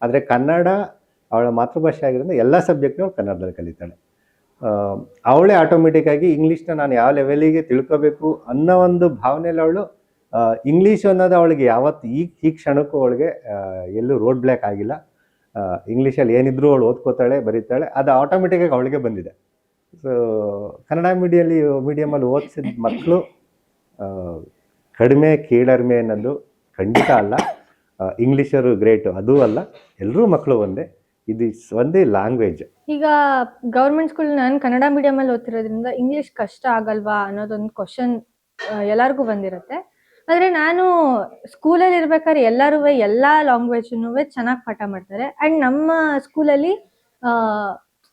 Speaker 2: ಆದರೆ ಕನ್ನಡ ಅವಳ ಮಾತೃಭಾಷೆ ಆಗಿರೋದ್ರಿಂದ ಎಲ್ಲ ಸಬ್ಜೆಕ್ಟ್ನೂ ಅವಳು ಕನ್ನಡದಲ್ಲಿ ಕಲಿತಾಳೆ. ಅವಳೇ ಆಟೋಮೆಟಿಕ್ಕಾಗಿ ಇಂಗ್ಲೀಷ್ನ ನಾನು ಯಾವ ಲೆವೆಲಿಗೆ ತಿಳ್ಕೋಬೇಕು ಅನ್ನೋ ಒಂದು ಭಾವನೆಯಲ್ಲಿ ಅವಳು ಇಂಗ್ಲೀಷ್ ಅನ್ನೋದು ಅವಳಿಗೆ ಯಾವತ್ತು ಈ ಕ್ಷಣಕ್ಕೂ ಅವಳಿಗೆ ಎಲ್ಲೂ ರೋಡ್ ಬ್ಲ್ಯಾಕ್ ಆಗಿಲ್ಲ. ಇಂಗ್ಲೀಷಲ್ಲಿ ಏನಿದ್ರು ಅವಳು ಓದ್ಕೋತಾಳೆ, ಬರೀತಾಳೆ, ಅದು ಆಟೋಮೆಟಿಕ್ಕಾಗಿ ಅವಳಿಗೆ ಬಂದಿದೆ. ಸೊ ಕನ್ನಡ ಮೀಡಿಯಮಲ್ಲಿ ಓದಿಸಿದ ಮಕ್ಕಳು ಕಡಿಮೆ ಕೀಳರಿಮೆ ಅನ್ನೋದು ಖಂಡಿತ ಅಲ್ಲ. ಇಂಗ್ಲೀಷರು ಗ್ರೇಟು ಅದೂ ಅಲ್ಲ, ಎಲ್ಲರೂ ಮಕ್ಕಳು ಒಂದೇ. ಇದು ಒಂದೇ ಲ್ಯಾಂಗ್ವೇಜ್.
Speaker 1: ಈಗ ಗೌರ್ಮೆಂಟ್ ಸ್ಕೂಲ್, ನಾನು ಕನ್ನಡ ಮೀಡಿಯಮಲ್ಲಿ ಓದ್ತಿರೋದ್ರಿಂದ ಇಂಗ್ಲೀಷ್ ಕಷ್ಟ ಆಗಲ್ವಾ ಅನ್ನೋದೊಂದು ಕ್ವಶನ್ ಎಲ್ಲರಿಗೂ ಬಂದಿರುತ್ತೆ. ಆದರೆ ನಾನು ಸ್ಕೂಲಲ್ಲಿ ಇರ್ಬೇಕಾದ್ರೆ ಎಲ್ಲರೂ ಎಲ್ಲ ಲ್ಯಾಂಗ್ವೇಜ್ನೂ ಚೆನ್ನಾಗಿ ಪಾಠ ಮಾಡ್ತಾರೆ. ಆ್ಯಂಡ್ ನಮ್ಮ ಸ್ಕೂಲಲ್ಲಿ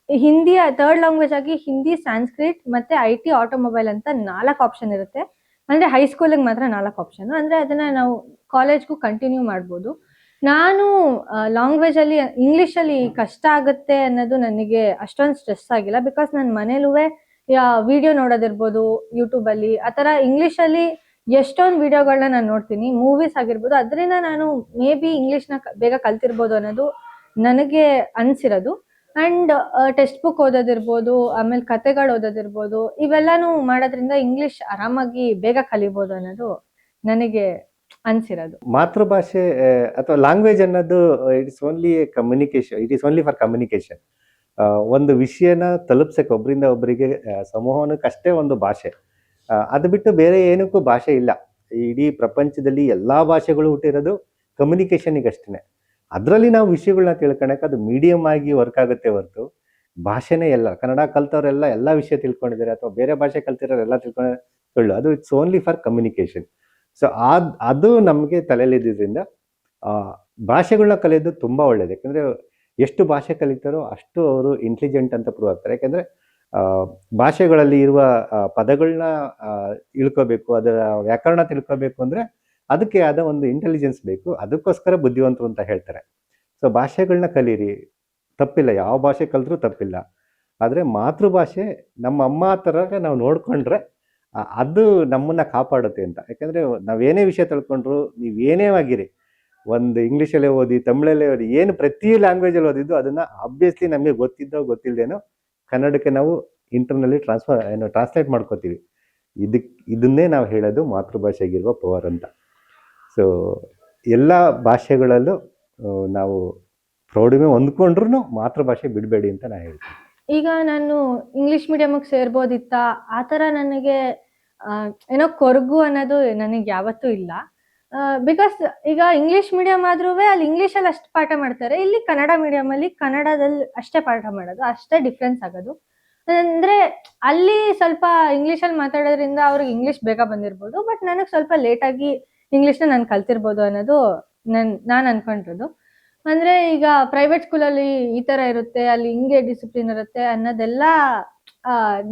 Speaker 1: ಹಿಂದಿ ಥರ್ಡ್ ಲ್ಯಾಂಗ್ವೇಜ್ ಆಗಿ ಹಿಂದಿ, ಸಾಂಸ್ಕ್ರಿಟ್ ಮತ್ತು IT, ಆಟೋಮೊಬೈಲ್ ಅಂತ 4 ಆಪ್ಷನ್ ಇರುತ್ತೆ. ಅಂದರೆ ಹೈಸ್ಕೂಲಿಗೆ ಮಾತ್ರ 4 ಆಪ್ಷನ್. ಅಂದರೆ ಅದನ್ನು ನಾವು ಕಾಲೇಜ್ಗೂ ಕಂಟಿನ್ಯೂ ಮಾಡ್ಬೋದು. ನಾನು ಲ್ಯಾಂಗ್ವೇಜಲ್ಲಿ ಇಂಗ್ಲೀಷಲ್ಲಿ ಕಷ್ಟ ಆಗುತ್ತೆ ಅನ್ನೋದು ನನಗೆ ಅಷ್ಟೊಂದು ಸ್ಟ್ರೆಸ್ ಆಗಿಲ್ಲ. ಬಿಕಾಸ್ ನನ್ನ ಮನೇಲೂ ವಿಡಿಯೋ ನೋಡೋದಿರ್ಬೋದು ಯೂಟ್ಯೂಬಲ್ಲಿ, ಆ ಥರ ಇಂಗ್ಲೀಷಲ್ಲಿ ಎಷ್ಟೊಂದು ವಿಡಿಯೋಗಳನ್ನ ನಾನು ನೋಡ್ತೀನಿ, ಮೂವೀಸ್ ಆಗಿರ್ಬೋದು. ಅದರಿಂದ ನಾನು ಮೇ ಬಿ ಇಂಗ್ಲೀಷ್ನ ಬೇಗ ಕಲ್ತಿರ್ಬೋದು ಅನ್ನೋದು ನನಗೆ ಅನಿಸಿರೋದು. ಆ್ಯಂಡ್ ಟೆಕ್ಸ್ಟ್ ಬುಕ್ ಓದೋದಿರ್ಬೋದು, ಆಮೇಲೆ ಕತೆಗಳು ಓದೋದಿರ್ಬೋದು, ಇವೆಲ್ಲನೂ ಮಾಡೋದ್ರಿಂದ ಇಂಗ್ಲೀಷ್ ಆರಾಮಾಗಿ ಬೇಗ ಕಲಿಬೋದು ಅನ್ನೋದು ನನಗೆ ಅನಿಸಿರೋದು.
Speaker 2: ಮಾತೃಭಾಷೆ ಅಥವಾ ಲ್ಯಾಂಗ್ವೇಜ್ ಅನ್ನೋದು it is only communication, it is only for communication. ಒಂದು ವಿಷಯನ ತಲುಪ್ಸಕ್ಕೆ ಒಬ್ಬರಿಂದ ಒಬ್ಬರಿಗೆ ಸಂವಹನಕ್ಕಷ್ಟೇ ಒಂದು ಭಾಷೆ. ಅದು ಬಿಟ್ಟು ಬೇರೆ ಏನಕ್ಕೂ ಭಾಷೆ ಇಲ್ಲ. ಇಡೀ ಪ್ರಪಂಚದಲ್ಲಿ ಎಲ್ಲ ಭಾಷೆಗಳು ಹುಟ್ಟಿರೋದು ಕಮ್ಯುನಿಕೇಷನಿಗಷ್ಟೇ. ಅದರಲ್ಲಿ ನಾವು ವಿಷಯಗಳನ್ನ ತಿಳ್ಕೊಳಕ್ಕೆ ಅದು ಮೀಡಿಯಮ್ ಆಗಿ ವರ್ಕ್ ಆಗುತ್ತೆ ಹೊರತು ಭಾಷೆನೇ ಎಲ್ಲ. ಕನ್ನಡ ಕಲ್ತವರೆಲ್ಲ ಎಲ್ಲ ವಿಷಯ ತಿಳ್ಕೊಂಡಿದ್ದಾರೆ, ಅಥವಾ ಬೇರೆ ಭಾಷೆ ಕಲ್ತಿರೋರೆಲ್ಲ ತಿಳ್ಕೊಳ್ಳೋ ಅದು it's only for communication. So ಅದು ನಮಗೆ ತಲೆಯಲ್ಲಿದ್ದರಿಂದ ಭಾಷೆಗಳನ್ನ ಕಲಿಯೋದು ತುಂಬ ಒಳ್ಳೆಯದು. ಯಾಕಂದರೆ ಎಷ್ಟು ಭಾಷೆ ಕಲಿತಾರೋ ಅಷ್ಟು ಅವರು ಇಂಟೆಲಿಜೆಂಟ್ ಅಂತ ಪ್ರೂವ್ ಆಗ್ತಾರೆ. ಯಾಕೆಂದರೆ ಭಾಷೆಗಳಲ್ಲಿ ಇರುವ ಪದಗಳನ್ನ ಇಳ್ಕೋಬೇಕು, ಅದರ ವ್ಯಾಕರಣ ತಿಳ್ಕೋಬೇಕು ಅಂದರೆ ಅದಕ್ಕೆ ಆದ ಒಂದು ಇಂಟೆಲಿಜೆನ್ಸ್ ಬೇಕು. ಅದಕ್ಕೋಸ್ಕರ ಬುದ್ಧಿವಂತರು ಅಂತ ಹೇಳ್ತಾರೆ. ಸೊ ಭಾಷೆಗಳನ್ನ ಕಲೀರಿ, ತಪ್ಪಿಲ್ಲ, ಯಾವ ಭಾಷೆ ಕಲಿದ್ರೂ ತಪ್ಪಿಲ್ಲ. ಆದರೆ ಮಾತೃಭಾಷೆ ನಮ್ಮ ಅಮ್ಮ ಥರ ನಾವು ನೋಡಿಕೊಂಡ್ರೆ ಅದು ನಮ್ಮನ್ನು ಕಾಪಾಡುತ್ತೆ ಅಂತ. ಯಾಕೆಂದರೆ ನಾವೇನೇ ವಿಷಯ ತಿಳ್ಕೊಂಡ್ರು, ನೀವೇನೇ ಆಗಿರಿ, ಒಂದು ಇಂಗ್ಲೀಷಲ್ಲೇ ಓದಿ, ತಮಿಳಲ್ಲೇ ಓದಿ, ಏನು ಪ್ರತಿ ಲ್ಯಾಂಗ್ವೇಜಲ್ಲಿ ಓದಿದ್ದು ಅದನ್ನು ಆಬ್ವಿಯಸ್ಲಿ ನಮಗೆ ಗೊತ್ತಿಲ್ಲದೇನೋ ಕನ್ನಡಕ್ಕೆ ನಾವು ಇಂಟರ್ನಲ್ಲಿ ಟ್ರಾನ್ಸ್ಲೇಟ್ ಮಾಡ್ಕೋತೀವಿ. ಇದನ್ನೇ ನಾವು ಹೇಳೋದು ಮಾತೃಭಾಷೆಗಿರುವ ಪವರ್ ಅಂತ. ಸೊ ಎಲ್ಲ ಭಾಷೆಗಳಲ್ಲೂ ನಾವು ಪ್ರೌಢಿಮೆ ಹೊಂದ್ಕೊಂಡ್ರೂ ಮಾತೃಭಾಷೆ ಬಿಡಬೇಡಿ ಅಂತ ನಾನು ಹೇಳ್ತೀನಿ.
Speaker 1: ಈಗ ನಾನು ಇಂಗ್ಲೀಷ್ ಮೀಡಿಯಮಿಗೆ ಸೇರ್ಬೋದಿತ್ತಾ, ಆ ಥರ ನನಗೆ ಏನೋ ಕೊರಗು ಅನ್ನೋದು ನನಗೆ ಯಾವತ್ತೂ ಇಲ್ಲ. ಬಿಕಾಸ್ ಈಗ ಇಂಗ್ಲೀಷ್ ಮೀಡಿಯಮ್ ಆದ್ರೂ ಅಲ್ಲಿ ಇಂಗ್ಲೀಷಲ್ಲಿ ಅಷ್ಟು ಪಾಠ ಮಾಡ್ತಾರೆ, ಇಲ್ಲಿ ಕನ್ನಡ ಮೀಡಿಯಮಲ್ಲಿ ಕನ್ನಡದಲ್ಲಿ ಅಷ್ಟೇ ಪಾಠ ಮಾಡೋದು, ಅಷ್ಟೇ ಡಿಫ್ರೆನ್ಸ್ ಆಗೋದು. ಅಂದರೆ ಅಲ್ಲಿ ಸ್ವಲ್ಪ ಇಂಗ್ಲೀಷಲ್ಲಿ ಮಾತಾಡೋದ್ರಿಂದ ಅವ್ರಿಗೆ ಇಂಗ್ಲೀಷ್ ಬೇಗ ಬಂದಿರ್ಬೋದು, ಬಟ್ ನನಗೆ ಸ್ವಲ್ಪ ಲೇಟಾಗಿ ಇಂಗ್ಲೀಷ್ನ ನಾನು ಕಲ್ತಿರ್ಬೋದು ಅನ್ನೋದು ನಾನು ಅನ್ಕೊಂಡಿರೋದು. ಅಂದರೆ ಈಗ ಪ್ರೈವೇಟ್ ಸ್ಕೂಲಲ್ಲಿ ಈ ಥರ ಇರುತ್ತೆ, ಅಲ್ಲಿ ಹಿಂಗೆ ಡಿಸಿಪ್ಲಿನ್ ಇರುತ್ತೆ ಅನ್ನೋದೆಲ್ಲ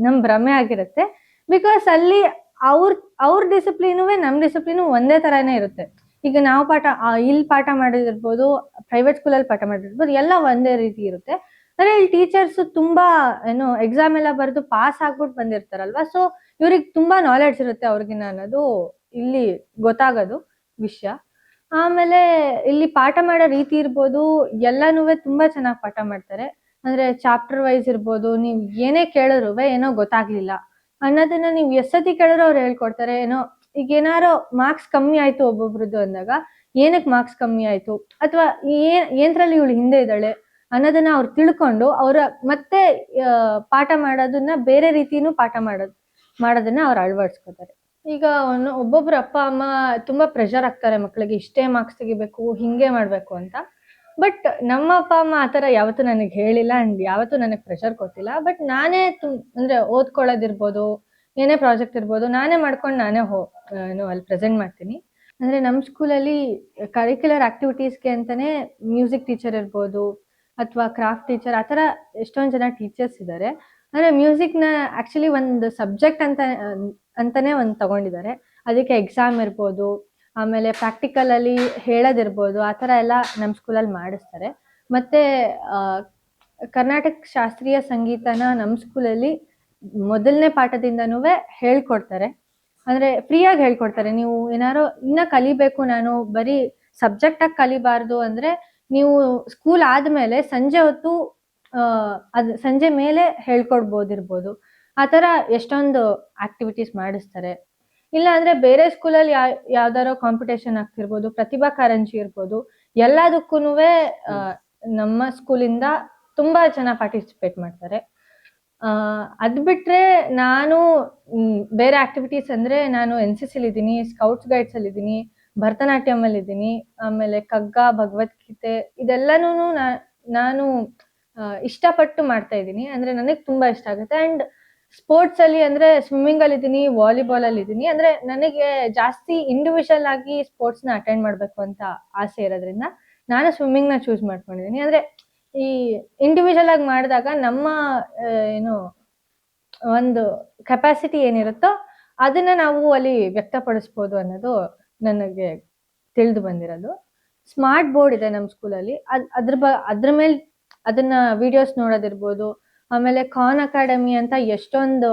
Speaker 1: ನಮ್ಮ ಭ್ರಮೆ ಆಗಿರುತ್ತೆ. ಬಿಕಾಸ್ ಅಲ್ಲಿ ಅವ್ರ ಡಿಸಿಪ್ಲಿನೂ ನಮ್ಮ ಡಿಸಿಪ್ಲಿನು ಒಂದೇ ಥರನೇ ಇರುತ್ತೆ. ಈಗ ನಾವು ಇಲ್ಲಿ ಪಾಠ ಮಾಡಿದಿರ್ಬೋದು, ಪ್ರೈವೇಟ್ ಸ್ಕೂಲಲ್ಲಿ ಪಾಠ ಮಾಡಿರ್ಬೋದು, ಎಲ್ಲ ಒಂದೇ ರೀತಿ ಇರುತ್ತೆ. ಅಂದರೆ ಇಲ್ಲಿ ಟೀಚರ್ಸು ತುಂಬ ಎಕ್ಸಾಮ್ ಎಲ್ಲ ಬರೆದು ಪಾಸ್ ಆಗ್ಬಿಟ್ಟು ಬಂದಿರ್ತಾರಲ್ವ, ಸೊ ಇವ್ರಿಗೆ ತುಂಬ ನಾಲೆಡ್ಜ್ ಇರುತ್ತೆ ಅವ್ರಿಗಿನ ಅನ್ನೋದು ಇಲ್ಲಿ ಗೊತ್ತಾಗೋದು ವಿಷಯ. ಆಮೇಲೆ ಇಲ್ಲಿ ಪಾಠ ಮಾಡೋ ರೀತಿ ಇರ್ಬೋದು, ಎಲ್ಲನೂ ತುಂಬ ಚೆನ್ನಾಗಿ ಪಾಠ ಮಾಡ್ತಾರೆ. ಅಂದರೆ ಚಾಪ್ಟರ್ ವೈಸ್ ಇರ್ಬೋದು, ನೀವು ಏನೇ ಕೇಳಿದ್ರು ಏನೋ ಗೊತ್ತಾಗ್ಲಿಲ್ಲ ಅನ್ನೋದನ್ನ ನೀವು ಎಷ್ಟೊತ್ತಿ ಕೇಳಿದ್ರು ಅವ್ರು ಹೇಳ್ಕೊಡ್ತಾರೆ. ಈಗ ಏನಾರೋ ಮಾರ್ಕ್ಸ್ ಕಮ್ಮಿ ಆಯ್ತು ಒಬ್ಬೊಬ್ರದ್ದು ಅಂದಾಗ, ಏನಕ್ಕೆ ಮಾರ್ಕ್ಸ್ ಕಮ್ಮಿ ಆಯ್ತು, ಅಥವಾ ಏನ್ರಲ್ಲಿ ಇವಳು ಹಿಂದೆ ಇದ್ದಾಳೆ ಅನ್ನೋದನ್ನ ಅವ್ರು ತಿಳ್ಕೊಂಡು ಮತ್ತೆ ಪಾಠ ಮಾಡೋದನ್ನ ಬೇರೆ ರೀತಿನೂ ಪಾಠ ಮಾಡೋದನ್ನ ಅವ್ರು ಅಳವಡಿಸ್ಕೋತಾರೆ. ಈಗ ಒಬ್ಬೊಬ್ರು ಅಪ್ಪ ಅಮ್ಮ ತುಂಬಾ ಪ್ರೆಷರ್ ಆಗ್ತಾರೆ ಮಕ್ಕಳಿಗೆ, ಇಷ್ಟೇ ಮಾರ್ಕ್ಸ್ ತೆಗಿಬೇಕು, ಹಿಂಗೆ ಮಾಡ್ಬೇಕು ಅಂತ. ಬಟ್ ನಮ್ಮ ಅಪ್ಪ ಅಮ್ಮ ಆ ಥರ ಯಾವತ್ತೂ ನನಗೆ ಹೇಳಿಲ್ಲ ಆ್ಯಂಡ್ ಯಾವತ್ತೂ ನನಗೆ ಪ್ರೆಷರ್ ಕೊಟ್ಟಿಲ್ಲ. ಬಟ್ ನಾನೇ ಅಂದರೆ ಓದ್ಕೊಳ್ಳೋದಿರ್ಬೋದು, ಏನೇ ಪ್ರಾಜೆಕ್ಟ್ ಇರ್ಬೋದು, ನಾನೇ ಮಾಡ್ಕೊಂಡು ನಾನೇ ಅಲ್ಲಿ ಪ್ರೆಸೆಂಟ್ ಮಾಡ್ತೀನಿ. ಅಂದರೆ ನಮ್ಮ ಸ್ಕೂಲಲ್ಲಿ ಕರಿಕ್ಯುಲರ್ ಆ್ಯಕ್ಟಿವಿಟೀಸ್ಗೆ ಅಂತಲೇ ಮ್ಯೂಸಿಕ್ ಟೀಚರ್ ಇರ್ಬೋದು ಅಥವಾ ಕ್ರಾಫ್ಟ್ ಟೀಚರ್, ಆ ಥರ ಎಷ್ಟೊಂದು ಜನ ಟೀಚರ್ಸ್ ಇದ್ದಾರೆ. ಅಂದರೆ ಮ್ಯೂಸಿಕ್ನ ಆ್ಯಕ್ಚುಲಿ ಒಂದು ಸಬ್ಜೆಕ್ಟ್ ಅಂತಲೇ ಒಂದು ತಗೊಂಡಿದ್ದಾರೆ. ಅದಕ್ಕೆ ಎಕ್ಸಾಮ್ ಇರ್ಬೋದು, ಆಮೇಲೆ ಪ್ರಾಕ್ಟಿಕಲಲ್ಲಿ ಹೇಳೋದಿರ್ಬೋದು, ಆ ಥರ ಎಲ್ಲ ನಮ್ಮ ಸ್ಕೂಲಲ್ಲಿ ಮಾಡಿಸ್ತಾರೆ. ಮತ್ತು ಕರ್ನಾಟಕ ಶಾಸ್ತ್ರೀಯ ಸಂಗೀತನ ನಮ್ಮ ಸ್ಕೂಲಲ್ಲಿ ಮೊದಲನೇ ಪಾಠದಿಂದನೂ ಹೇಳ್ಕೊಡ್ತಾರೆ. ಅಂದರೆ ಫ್ರೀಯಾಗಿ ಹೇಳ್ಕೊಡ್ತಾರೆ. ನೀವು ಏನಾದ್ರು ಇನ್ನೂ ಕಲಿಬೇಕು, ನಾನು ಬರೀ ಸಬ್ಜೆಕ್ಟಾಗಿ ಕಲಿಬಾರ್ದು ಅಂದರೆ ನೀವು ಸ್ಕೂಲ್ ಆದಮೇಲೆ ಸಂಜೆ ಹೊತ್ತು ಅದು ಸಂಜೆ ಮೇಲೆ ಹೇಳ್ಕೊಡ್ಬೋದಿರ್ಬೋದು. ಆ ಥರ ಎಷ್ಟೊಂದು ಆ್ಯಕ್ಟಿವಿಟೀಸ್ ಮಾಡಿಸ್ತಾರೆ. ಇಲ್ಲ ಅಂದರೆ ಬೇರೆ ಸ್ಕೂಲಲ್ಲಿ ಯಾವ್ದಾರೋ ಕಾಂಪಿಟೇಷನ್ ಆಗ್ತಿರ್ಬೋದು, ಪ್ರತಿಭಾ ಕಾರಂಜಿ ಇರ್ಬೋದು, ಎಲ್ಲದಕ್ಕೂ ನಮ್ಮ ಸ್ಕೂಲಿಂದ ತುಂಬ ಜನ ಪಾರ್ಟಿಸಿಪೇಟ್ ಮಾಡ್ತಾರೆ. ಅದು ಬಿಟ್ಟರೆ ನಾನು ಬೇರೆ ಆ್ಯಕ್ಟಿವಿಟೀಸ್ ಅಂದರೆ ನಾನು NCCಲಿದ್ದೀನಿ, ಸ್ಕೌಟ್ಸ್ ಗೈಡ್ಸಲ್ಲಿದ್ದೀನಿ, ಭರತನಾಟ್ಯಮಲ್ಲಿದ್ದೀನಿ, ಆಮೇಲೆ ಕಗ್ಗ, ಭಗವದ್ಗೀತೆ ಇದೆಲ್ಲನೂ ನಾನು ಇಷ್ಟಪಟ್ಟು ಮಾಡ್ತಾ ಇದ್ದೀನಿ. ಅಂದರೆ ನನಗೆ ತುಂಬ ಇಷ್ಟ ಆಗುತ್ತೆ. ಆ್ಯಂಡ್ ಸ್ಪೋರ್ಟ್ಸಲ್ಲಿ ಅಂದರೆ ಸ್ವಿಮ್ಮಿಂಗಲ್ಲಿದ್ದೀನಿ, ವಾಲಿಬಾಲಲ್ಲಿದ್ದೀನಿ. ಅಂದರೆ ನನಗೆ ಜಾಸ್ತಿ ಇಂಡಿವಿಜುವಲ್ ಆಗಿ ಸ್ಪೋರ್ಟ್ಸ್ನ ಅಟೆಂಡ್ ಮಾಡಬೇಕು ಅಂತ ಆಸೆ ಇರೋದ್ರಿಂದ ನಾನು ಸ್ವಿಮ್ಮಿಂಗ್ನ ಚೂಸ್ ಮಾಡ್ಕೊಂಡಿದ್ದೀನಿ. ಅಂದರೆ ಈ ಇಂಡಿವಿಜುವಲ್ ಆಗಿ ಮಾಡಿದಾಗ ನಮ್ಮ ಏನು ಒಂದು ಕೆಪಾಸಿಟಿ ಏನಿರುತ್ತೋ ಅದನ್ನು ನಾವು ಅಲ್ಲಿ ವ್ಯಕ್ತಪಡಿಸ್ಬೋದು ಅನ್ನೋದು ನನಗೆ ತಿಳಿದು ಬಂದಿರೋದು. ಸ್ಮಾರ್ಟ್ ಬೋರ್ಡ್ ಇದೆ ನಮ್ಮ ಸ್ಕೂಲಲ್ಲಿ. ಅದ್ರ ಮೇಲೆ ಅದನ್ನು ವಿಡಿಯೋಸ್ ನೋಡೋದಿರ್ಬೋದು, ಆಮೇಲೆ ಖಾನ್ ಅಕಾಡೆಮಿ ಅಂತ ಎಷ್ಟೊಂದು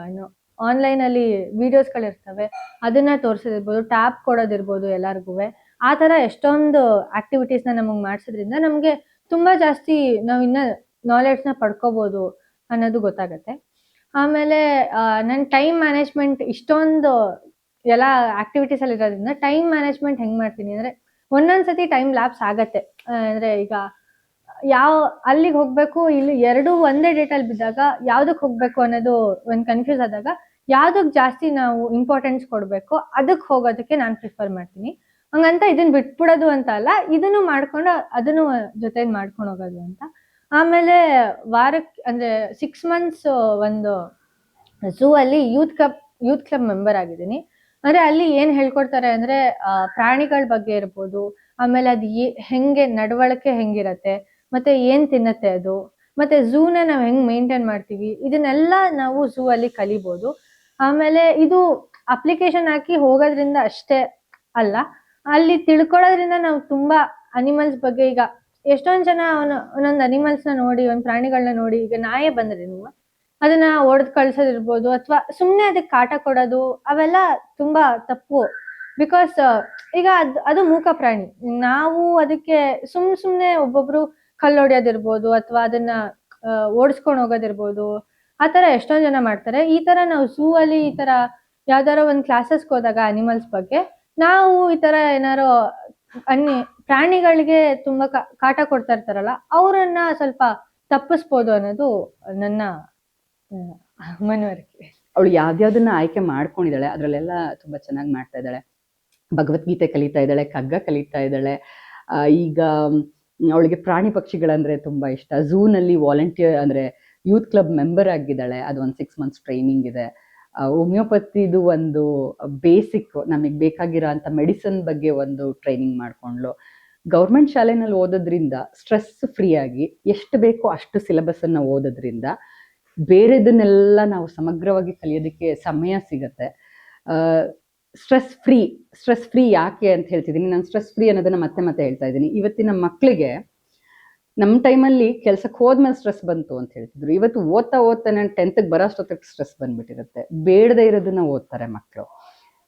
Speaker 1: ಏನು ಆನ್ಲೈನಲ್ಲಿ ವಿಡಿಯೋಸ್ಗಳಿರ್ತವೆ, ಅದನ್ನು ತೋರಿಸೋದಿರ್ಬೋದು, ಟ್ಯಾಬ್ ಕೊಡೋದಿರ್ಬೋದು ಎಲ್ಲರಿಗೂ. ಆ ಥರ ಎಷ್ಟೊಂದು ಆ್ಯಕ್ಟಿವಿಟೀಸ್ನ ನಮಗೆ ಮಾಡಿಸೋದ್ರಿಂದ ನಮಗೆ ತುಂಬ ಜಾಸ್ತಿ ನಾವು ಇನ್ನೂ ನಾಲೆಡ್ಜ್ನ ಪಡ್ಕೋಬೋದು ಅನ್ನೋದು ಗೊತ್ತಾಗುತ್ತೆ. ಆಮೇಲೆ ನನ್ನ ಟೈಮ್ ಮ್ಯಾನೇಜ್ಮೆಂಟ್ ಇಷ್ಟೊಂದು ಎಲ್ಲ ಆ್ಯಕ್ಟಿವಿಟೀಸಲ್ಲಿ ಇರೋದ್ರಿಂದ ಟೈಮ್ ಮ್ಯಾನೇಜ್ಮೆಂಟ್ ಹೆಂಗೆ ಮಾಡ್ತೀನಿ ಅಂದರೆ ಒಂದೊಂದು ಸತಿ ಟೈಮ್ ಲ್ಯಾಪ್ಸ್ ಆಗತ್ತೆ. ಅಂದರೆ ಈಗ ಅಲ್ಲಿಗೆ ಹೋಗಬೇಕು, ಇಲ್ಲಿ ಎರಡೂ ಒಂದೇ ಡೇಟಲ್ಲಿ ಬಿದ್ದಾಗ ಯಾವುದಕ್ಕೆ ಹೋಗಬೇಕು ಅನ್ನೋದು ಒಂದು ಕನ್ಫ್ಯೂಸ್ ಆದಾಗ ಯಾವುದಕ್ಕೆ ಜಾಸ್ತಿ ನಾವು ಇಂಪಾರ್ಟೆನ್ಸ್ ಕೊಡಬೇಕು ಅದಕ್ಕೆ ಹೋಗೋದಕ್ಕೆ ನಾನು ಪ್ರಿಫರ್ ಮಾಡ್ತೀನಿ. ಹಂಗಂತ ಇದನ್ನು ಬಿಟ್ಬಿಡೋದು ಅಂತ ಅಲ್ಲ, ಇದನ್ನು ಮಾಡ್ಕೊಂಡು ಅದನ್ನು ಜೊತೆಗೆ ಮಾಡ್ಕೊಂಡು ಹೋಗೋದು ಅಂತ. ಆಮೇಲೆ ವಾರಕ್ಕೆ ಅಂದರೆ 6 months ಒಂದು ಝೂ ಅಲ್ಲಿ ಯೂತ್ ಕ್ಲಬ್ ಮೆಂಬರ್ ಆಗಿದ್ದೀನಿ. ಅಂದರೆ ಅಲ್ಲಿ ಏನು ಹೇಳ್ಕೊಡ್ತಾರೆ ಅಂದರೆ ಪ್ರಾಣಿಗಳ ಬಗ್ಗೆ ಇರ್ಬೋದು, ಆಮೇಲೆ ಅದು ಹೆಂಗೆ ನಡವಳಿಕೆ ಹೆಂಗಿರತ್ತೆ, ಮತ್ತು ಏನು ತಿನ್ನತ್ತೆ ಅದು, ಮತ್ತು ಝೂನ ನಾವು ಹೆಂಗೆ ಮೇಂಟೈನ್ ಮಾಡ್ತೀವಿ, ಇದನ್ನೆಲ್ಲ ನಾವು ಝೂ ಅಲ್ಲಿ ಕಲಿಬೋದು. ಆಮೇಲೆ ಇದು ಅಪ್ಲಿಕೇಶನ್ ಹಾಕಿ ಹೋಗೋದ್ರಿಂದ ಅಷ್ಟೇ ಅಲ್ಲ, ಅಲ್ಲಿ ತಿಳ್ಕೊಳ್ಳೋದ್ರಿಂದ ನಾವು ತುಂಬ ಅನಿಮಲ್ಸ್ ಬಗ್ಗೆ, ಈಗ ಎಷ್ಟೊಂದು ಜನ ಒಂದೊಂದು ಅನಿಮಲ್ಸ್ನ ನೋಡಿ, ಒಂದು ಪ್ರಾಣಿಗಳನ್ನ ನೋಡಿ, ಈಗ ನಾಯೇ ಬಂದರೆ ನೀವು ಅದನ್ನ ಒಡೆದು ಕಳ್ಸೋದಿರ್ಬೋದು ಅಥವಾ ಸುಮ್ಮನೆ ಅದಕ್ಕೆ ಕಾಟ ಕೊಡೋದು, ಅವೆಲ್ಲ ತುಂಬ ತಪ್ಪು. ಬಿಕಾಸ್ ಈಗ ಅದು ಮೂಕ ಪ್ರಾಣಿ, ನಾವು ಅದಕ್ಕೆ ಸುಮ್ಮನೆ ಒಬ್ಬೊಬ್ರು ಕಲ್ಲು ಹೊಡೆಯೋದಿರ್ಬೋದು ಅಥವಾ ಅದನ್ನ ಓಡಿಸ್ಕೊಂಡು ಹೋಗೋದಿರ್ಬೋದು, ಆ ಥರ ಎಷ್ಟೊಂದು ಜನ ಮಾಡ್ತಾರೆ. ಈ ಥರ ನಾವು ಝೂ ಅಲ್ಲಿ ಈ ಥರ ಯಾವ್ದಾರೋ ಒಂದು ಕ್ಲಾಸಸ್ಗೆ ಹೋದಾಗ ಅನಿಮಲ್ಸ್ ಬಗ್ಗೆ ನಾವು ಈ ಥರ ಏನಾರೋ ಪ್ರಾಣಿಗಳಿಗೆ ತುಂಬ ಕಾಟ ಕೊಡ್ತಾ ಇರ್ತಾರಲ್ಲ, ಅವರನ್ನ ಸ್ವಲ್ಪ ತಪ್ಪಿಸ್ಬೋದು ಅನ್ನೋದು ನನ್ನ ಮನವರಿಕೆ.
Speaker 3: ಅವಳು ಯಾವ್ದ್ಯಾವ್ದನ್ನ ಆಯ್ಕೆ ಮಾಡ್ಕೊಂಡಿದ್ದಾಳೆ ಅದರಲ್ಲೆಲ್ಲ ತುಂಬಾ ಚೆನ್ನಾಗಿ ಮಾಡ್ತಾ ಇದ್ದಾಳೆ. ಭಗವದ್ಗೀತೆ ಕಲಿತಾ ಇದ್ದಾಳೆ, ಕಗ್ಗ ಕಲಿತಾ ಇದ್ದಾಳೆ. ಈಗ ಅವಳಿಗೆ ಪ್ರಾಣಿ ಪಕ್ಷಿಗಳಂದ್ರೆ ತುಂಬಾ ಇಷ್ಟ. ಝೂನಲ್ಲಿ ವಾಲಂಟಿಯರ್ ಅಂದ್ರೆ ಯೂತ್ ಕ್ಲಬ್ ಮೆಂಬರ್ ಆಗಿದ್ದಾಳೆ. ಅದು ಒಂದು 6 months ಟ್ರೈನಿಂಗ್ ಇದೆ. ಹೋಮಿಯೋಪತಿದು ಒಂದು ಬೇಸಿಕ್ ನಮಗೆ ಬೇಕಾಗಿರೋ ಅಂತ ಮೆಡಿಸಿನ್ ಬಗ್ಗೆ ಒಂದು ಟ್ರೈನಿಂಗ್ ಮಾಡ್ಕೊಂಡ್ಲು. ಗೌರ್ಮೆಂಟ್ ಶಾಲೆನಲ್ಲಿ ಓದೋದ್ರಿಂದ ಸ್ಟ್ರೆಸ್ ಫ್ರೀ ಆಗಿ ಎಷ್ಟು ಬೇಕೋ ಅಷ್ಟು ಸಿಲೆಬಸ್ ಅನ್ನ ಓದೋದ್ರಿಂದ ಬೇರೆದನ್ನೆಲ್ಲ ನಾವು ಸಮಗ್ರವಾಗಿ ಕಲಿಯೋದಕ್ಕೆ ಸಮಯ ಸಿಗತ್ತೆ. ಸ್ಟ್ರೆಸ್ ಫ್ರೀ ಯಾಕೆ ಅಂತ ಹೇಳ್ತಿದ್ದೀನಿ ನಾನು. ಸ್ಟ್ರೆಸ್ ಫ್ರೀ ಅನ್ನೋದನ್ನ ಮತ್ತೆ ಹೇಳ್ತಾ ಇದ್ದೀನಿ. ಇವತ್ತಿನ ಮಕ್ಕಳಿಗೆ ನಮ್ಮ ಟೈಮಲ್ಲಿ ಕೆಲ್ಸಕ್ಕೆ ಹೋದ್ಮೇಲೆ ಸ್ಟ್ರೆಸ್ ಬಂತು ಅಂತ ಹೇಳ್ತಿದ್ರು. ಇವತ್ತು ಓದ್ತಾ ನಾನು 10th ಬರೋಷ್ಟೊತ್ತಿಗೆ ಸ್ಟ್ರೆಸ್ ಬಂದ್ಬಿಟ್ಟಿರುತ್ತೆ. ಬೇಡದೇ ಇರೋದನ್ನ ಓದ್ತಾರೆ ಮಕ್ಕಳು.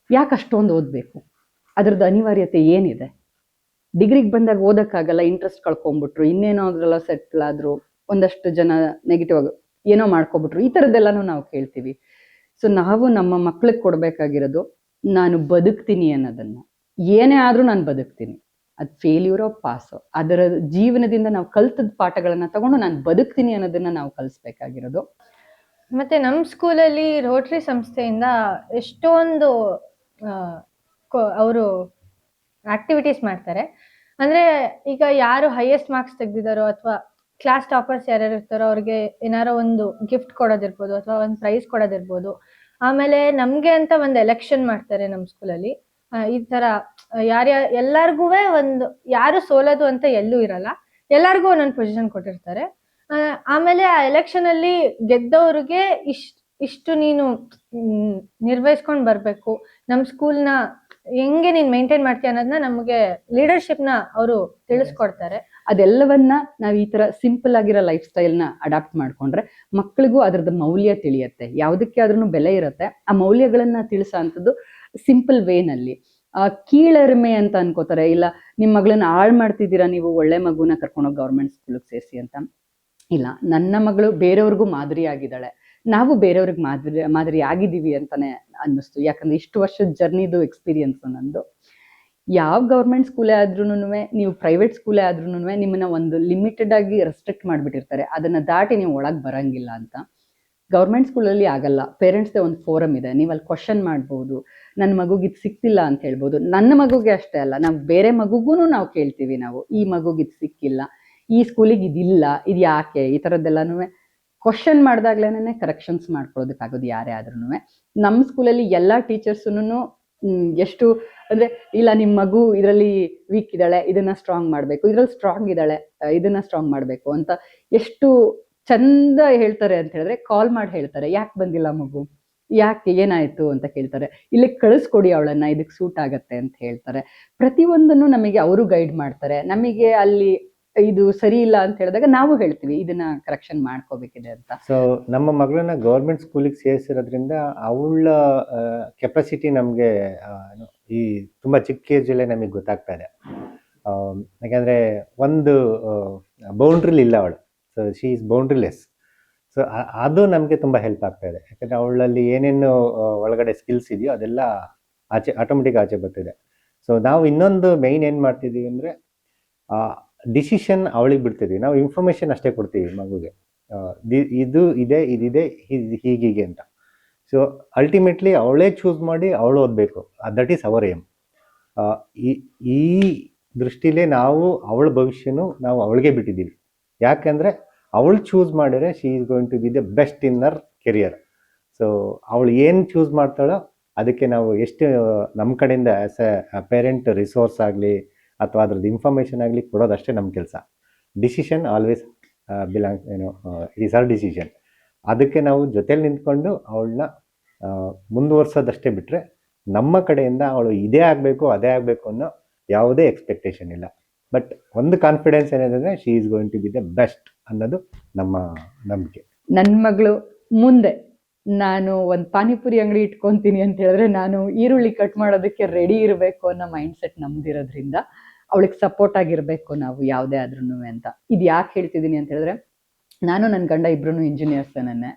Speaker 3: ಯಾಕೆ ಅಷ್ಟೊಂದು ಓದಬೇಕು? ಅದ್ರದ್ದು ಅನಿವಾರ್ಯತೆ ಏನಿದೆ? ಡಿಗ್ರಿಗೆ ಬಂದಾಗ ಓದಕ್ಕಾಗಲ್ಲ, ಇಂಟ್ರೆಸ್ಟ್ ಕಳ್ಕೊಂಡ್ಬಿಟ್ರು, ಇನ್ನೇನೋ ಅದ್ರೆಲ್ಲ ಸೆಟ್ಲ್ ಆದ್ರು, ಒಂದಷ್ಟು ಜನ ನೆಗೆಟಿವ್ ಆಗಿ ಏನೋ ಮಾಡ್ಕೊಬಿಟ್ರು, ಈ ಥರದ್ದೆಲ್ಲನೂ ನಾವು ಕೇಳ್ತೀವಿ. ಸೊ ನಾವು ನಮ್ಮ ಮಕ್ಳಿಗೆ ಕೊಡ್ಬೇಕಾಗಿರೋದು ನಾನು ಬದುಕ್ತೀನಿ ಅನ್ನೋದನ್ನ. ಏನೇ ಆದ್ರೂ ನಾನು ಬದುಕ್ತೀನಿ, ಅದು ಫೇಲ್ಯೂರೋ ಪಾಸೋ, ಅದರ ಜೀವನದಿಂದ ನಾವು ಕಲ್ತದ ಪಾಠಗಳನ್ನ ತಗೊಂಡು ನಾನು ಬದುಕ್ತೀನಿ ಅನ್ನೋದನ್ನ ನಾವು ಕಲಿಸ್ಬೇಕಾಗಿರೋದು.
Speaker 1: ಮತ್ತೆ ನಮ್ಮ ಸ್ಕೂಲಲ್ಲಿ ರೋಟರಿ ಸಂಸ್ಥೆಯಿಂದ ಎಷ್ಟೊಂದು ಅವರು ಆಕ್ಟಿವಿಟೀಸ್ ಮಾಡ್ತಾರೆ. ಅಂದ್ರೆ ಈಗ ಯಾರು ಹೈಯೆಸ್ಟ್ ಮಾರ್ಕ್ಸ್ ತೆಗ್ದಿದಾರೋ ಅಥವಾ ಕ್ಲಾಸ್ ಟಾಪರ್ಸ್ ಯಾರ್ಯಾರು ಇರ್ತಾರೋ ಅವ್ರಿಗೆ ಏನಾರೋ ಒಂದು ಗಿಫ್ಟ್ ಕೊಡೋದಿರ್ಬೋದು ಅಥವಾ ಒಂದು ಪ್ರೈಸ್ ಕೊಡೋದಿರ್ಬೋದು. ಆಮೇಲೆ ನಮ್ಗೆ ಅಂತ ಒಂದು ಎಲೆಕ್ಷನ್ ಮಾಡ್ತಾರೆ ನಮ್ಮ ಸ್ಕೂಲಲ್ಲಿ. ಈ ತರ ಎಲ್ಲಾರ್ಗೂ ಒಂದು ಯಾರು ಸೋಲೋದು ಅಂತ ಎಲ್ಲೂ ಇರಲ್ಲ, ಎಲ್ಲಾರ್ಗೂ ಒಂದೊಂದು ಪೊಸಿಷನ್ ಕೊಟ್ಟಿರ್ತಾರೆ. ಆಮೇಲೆ ಆ ಎಲೆಕ್ಷನ್ ಅಲ್ಲಿ ಗೆದ್ದವ್ರಿಗೆ ಇಷ್ಟು ನೀನು ನಿರ್ವಹಿಸ್ಕೊಂಡ್ ಬರ್ಬೇಕು, ನಮ್ ಸ್ಕೂಲ್ನ ಹೆಂಗೆ ನೀನ್ ಮೇಂಟೈನ್ ಮಾಡ್ತೀಯ ಅನ್ನೋದನ್ನ ನಮಗೆ ಲೀಡರ್ಶಿಪ್ ನ ಅವರು ತಿಳಿಸ್ಕೊಡ್ತಾರೆ.
Speaker 3: ಅದೆಲ್ಲವನ್ನ ನಾವ್ ಈ ತರ ಸಿಂಪಲ್ ಆಗಿರೋ ಲೈಫ್ ಸ್ಟೈಲ್ ನ ಅಡಾಪ್ಟ್ ಮಾಡ್ಕೊಂಡ್ರೆ ಮಕ್ಕಳಿಗೂ ಅದ್ರದ್ದು ಮೌಲ್ಯ ತಿಳಿಯತ್ತೆ, ಯಾವ್ದಕ್ಕೆ ಆದ್ರೂ ಬೆಲೆ ಇರತ್ತೆ. ಆ ಮೌಲ್ಯಗಳನ್ನ ತಿಳಿಸೋ ಅಂಥದ್ದು ಸಿಂಪಲ್ ವೇನಲ್ಲಿ. ಕೀಳರಿಮೆ ಅಂತ ಅನ್ಕೋತಾರೆ, ಇಲ್ಲ ನಿಮ್ ಮಗಳನ್ನ ಹಾಳು ಮಾಡ್ತಿದ್ದೀರಾ ನೀವು, ಒಳ್ಳೆ ಮಗುನ ಕರ್ಕೊಂಡೋಗಿ ಗೌರ್ಮೆಂಟ್ ಸ್ಕೂಲ್ಗೆ ಸೇರಿಸಿ ಅಂತ. ಇಲ್ಲ, ನನ್ನ ಮಗಳು ಬೇರೆಯವ್ರಿಗೂ ಮಾದರಿ ಆಗಿದ್ದಾಳೆ, ನಾವು ಬೇರೆಯವ್ರಿಗೆ ಮಾದರಿ ಆಗಿದ್ದೀವಿ ಅಂತಾನೆ ಅನ್ನಿಸ್ತು. ಯಾಕಂದ್ರೆ ಇಷ್ಟು ವರ್ಷದ ಜರ್ನಿದು ಎಕ್ಸ್ಪೀರಿಯನ್ಸ್ ನಂದು. ಯಾವ ಗೌರ್ಮೆಂಟ್ ಸ್ಕೂಲೇ ಆದ್ರೂನು, ನೀವು ಪ್ರೈವೇಟ್ ಸ್ಕೂಲೇ ಆದ್ರೂನು ನಿಮ್ಮನ್ನ ಒಂದು ಲಿಮಿಟೆಡ್ ಆಗಿ ರೆಸ್ಟ್ರಿಕ್ಟ್ ಮಾಡಿಬಿಟ್ಟಿರ್ತಾರೆ, ಅದನ್ನ ದಾಟಿ ನೀವು ಒಳಗೆ ಬರಂಗಿಲ್ಲ ಅಂತ. ಗೌರ್ಮೆಂಟ್ ಸ್ಕೂಲಲ್ಲಿ ಆಗಲ್ಲ. ಪೇರೆಂಟ್ಸ್ದೇ ಒಂದು ಫೋರಮ್ ಇದೆ, ನೀವು ಅಲ್ಲಿ ಕ್ವಶನ್ ಮಾಡ್ಬೋದು, ನನ್ನ ಮಗುಗೆ ಇದು ಸಿಕ್ತಿಲ್ಲ ಅಂತ ಹೇಳ್ಬೋದು. ನನ್ನ ಮಗುಗೆ ಅಷ್ಟೇ ಅಲ್ಲ, ನಾವು ಬೇರೆ ಮಗುಗೂ ನಾವು ಕೇಳ್ತೀವಿ, ನಾವು ಈ ಮಗುಗೆ ಇದು ಸಿಕ್ಕಿಲ್ಲ, ಈ ಸ್ಕೂಲಿಗೆ ಇದಿಲ್ಲ, ಇದು ಯಾಕೆ, ಈ ಥರದ್ದೆಲ್ಲನೂ ಕ್ವಶನ್ ಮಾಡಿದಾಗ್ಲೇನೆ ಕರೆಕ್ಷನ್ಸ್ ಮಾಡ್ಕೊಳ್ಳೋದಕ್ಕಾಗೋದು ಯಾರೇ ಆದ್ರೂ. ನಮ್ಮ ಸ್ಕೂಲಲ್ಲಿ ಎಲ್ಲ ಟೀಚರ್ಸುನು ಎಷ್ಟು ಅಂದ್ರೆ, ಇಲ್ಲ ನಿಮ್ಮ ಮಗು ಇದರಲ್ಲಿ ವೀಕ್ ಇದ್ದಾಳೆ, ಇದನ್ನ ಸ್ಟ್ರಾಂಗ್ ಮಾಡಬೇಕು, ಇದ್ರಲ್ಲಿ ಸ್ಟ್ರಾಂಗ್ ಇದ್ದಾಳೆ, ಇದನ್ನ ಸ್ಟ್ರಾಂಗ್ ಮಾಡಬೇಕು ಅಂತ ಎಷ್ಟು ಚಂದ ಹೇಳ್ತಾರೆ ಅಂತ ಹೇಳಿದ್ರೆ, ಕಾಲ್ ಮಾಡಿ ಹೇಳ್ತಾರೆ, ಯಾಕೆ ಬಂದಿಲ್ಲ ಮಗು, ಯಾಕೆ ಏನಾಯ್ತು ಅಂತ ಕೇಳ್ತಾರೆ, ಇಲ್ಲಿ ಕಳಿಸ್ಕೊಡಿ ಅವಳನ್ನ, ಇದಕ್ಕೆ ಸೂಟ್ ಆಗತ್ತೆ ಅಂತ ಹೇಳ್ತಾರೆ. ಪ್ರತಿಯೊಂದನ್ನು ನಮಗೆ ಅವರು ಗೈಡ್ ಮಾಡ್ತಾರೆ. ನಮಗೆ ಅಲ್ಲಿ ಇದು ಸರಿ ಇಲ್ಲ ಅಂತ ಹೇಳಿದಾಗ ನಾವು ಹೇಳ್ತೀವಿ ಇದನ್ನ ಕರೆಕ್ಷನ್ ಮಾಡ್ಕೋಬೇಕಿದೆ ಅಂತ.
Speaker 2: ಸೊ ನಮ್ಮ ಮಗಳನ್ನ ಗೌರ್ಮೆಂಟ್ ಸ್ಕೂಲಿಗೆ ಸೇರಿಸಿರೋದ್ರಿಂದ ಅವಳ ಕೆಪಾಸಿಟಿ ನಮಗೆ ಈ ತುಂಬ ಚಿಕ್ಕ ಏಜಲ್ಲೇ ನಮಗೆ ಗೊತ್ತಾಗ್ತಾ ಇದೆ. ಯಾಕಂದರೆ ಒಂದು ಬೌಂಡ್ರಿಲಿ ಇಲ್ಲ ಅವಳು, ಸೊ ಶಿ ಈಸ್ ಬೌಂಡ್ರಿಲೆಸ್. ಸೊ ಅದು ನಮಗೆ ತುಂಬ ಹೆಲ್ಪ್ ಆಗ್ತಾ ಇದೆ. ಯಾಕಂದರೆ ಅವಳಲ್ಲಿ ಏನೇನು ಒಳಗಡೆ ಸ್ಕಿಲ್ಸ್ ಇದೆಯೋ ಅದೆಲ್ಲ ಆಟೋಮೆಟಿಕ್ ಆಚೆ ಬರ್ತಿದೆ. ಸೊ ನಾವು ಇನ್ನೊಂದು ಮೇಯ್ನ್ ಏನು ಮಾಡ್ತಿದ್ದೀವಿ ಅಂದರೆ, ಡಿಸಿಷನ್ ಅವಳಿಗೆ ಬಿಡ್ತಿದ್ವಿ, ನಾವು ಇನ್ಫಾರ್ಮೇಷನ್ ಅಷ್ಟೇ ಕೊಡ್ತೀವಿ ಮಗುಗೆ, ಇದು ಇದೆ, ಇದಿದೆ, ಹೀಗೀಗೆ ಅಂತ. ಸೊ ಅಲ್ಟಿಮೇಟ್ಲಿ ಅವಳೇ ಚೂಸ್ ಮಾಡಿ ಅವಳು ಓದಬೇಕು, ದಟ್ ಈಸ್ ಅವರ್ ಏಮ್. ಈ ದೃಷ್ಟಿಲೇ ನಾವು ಅವಳ ಭವಿಷ್ಯನೂ ನಾವು ಅವಳಿಗೆ ಬಿಟ್ಟಿದ್ದೀವಿ. ಯಾಕೆಂದರೆ ಅವಳು ಚೂಸ್ ಮಾಡಿದ್ರೆ she is going to be the best in our career. So ಅವಳು ಏನು ಚೂಸ್ ಮಾಡ್ತಾಳೋ ಅದಕ್ಕೆ ನಾವು ಎಷ್ಟು ನಮ್ಮ ಕಡೆಯಿಂದ ಆ್ಯಸ್ ಎ ಪೇರೆಂಟ್ ರಿಸೋರ್ಸ್ ಆಗಲಿ ಅಥವಾ ಅದ್ರದ್ದು ಇನ್ಫಾರ್ಮೇಷನ್ ಆಗಲಿ ಕೊಡೋದಷ್ಟೇ ನಮ್ಮ ಕೆಲಸ. Decision always belong it is our decision. ಅದಕ್ಕೆ ನಾವು ಜೊತೆಲಿ ನಿಂತ್ಕೊಂಡು ಅವಳನ್ನ ಮುಂದುವರ್ಸೋದಷ್ಟೇ ಬಿಟ್ಟರೆ, ನಮ್ಮ ಕಡೆಯಿಂದ ಅವಳು ಇದೇ ಆಗಬೇಕು ಅದೇ ಆಗಬೇಕು ಅನ್ನೋ ಯಾವುದೇ ಎಕ್ಸ್ಪೆಕ್ಟೇಷನ್ ಇಲ್ಲ. ಬಟ್ ಒಂದು ಕಾನ್ಫಿಡೆನ್ಸ್ ಏನಿದೆ, she is going to be the best ಅನ್ನೋದು ನಮ್ಮ ನಂಬಿಕೆ.
Speaker 3: ನನ್ನ ಮಗಳು ಮುಂದೆ ನಾನು ಒಂದು ಪಾನಿಪುರಿ ಅಂಗಡಿ ಇಟ್ಕೊತೀನಿ ಅಂತ ಹೇಳಿದ್ರೆ ನಾನು ಈರುಳ್ಳಿ ಕಟ್ ಮಾಡೋದಕ್ಕೆ ರೆಡಿ ಇರಬೇಕು ಅನ್ನೋ ಮೈಂಡ್ ಸೆಟ್ ನಮ್ದಿರೋದ್ರಿಂದ ಅವಳಿಗೆ ಸಪೋರ್ಟ್ ಆಗಿರಬೇಕು ನಾವು ಯಾವುದೇ ಆದ್ರೂ ಅಂತ. ಇದು ಯಾಕೆ ಹೇಳ್ತಿದ್ದೀನಿ ಅಂತ ಹೇಳಿದ್ರೆ, ನಾನು ನನ್ನ ಗಂಡ ಇಬ್ರು ಇಂಜಿನಿಯರ್ಸ್ ನನ್ನೇ,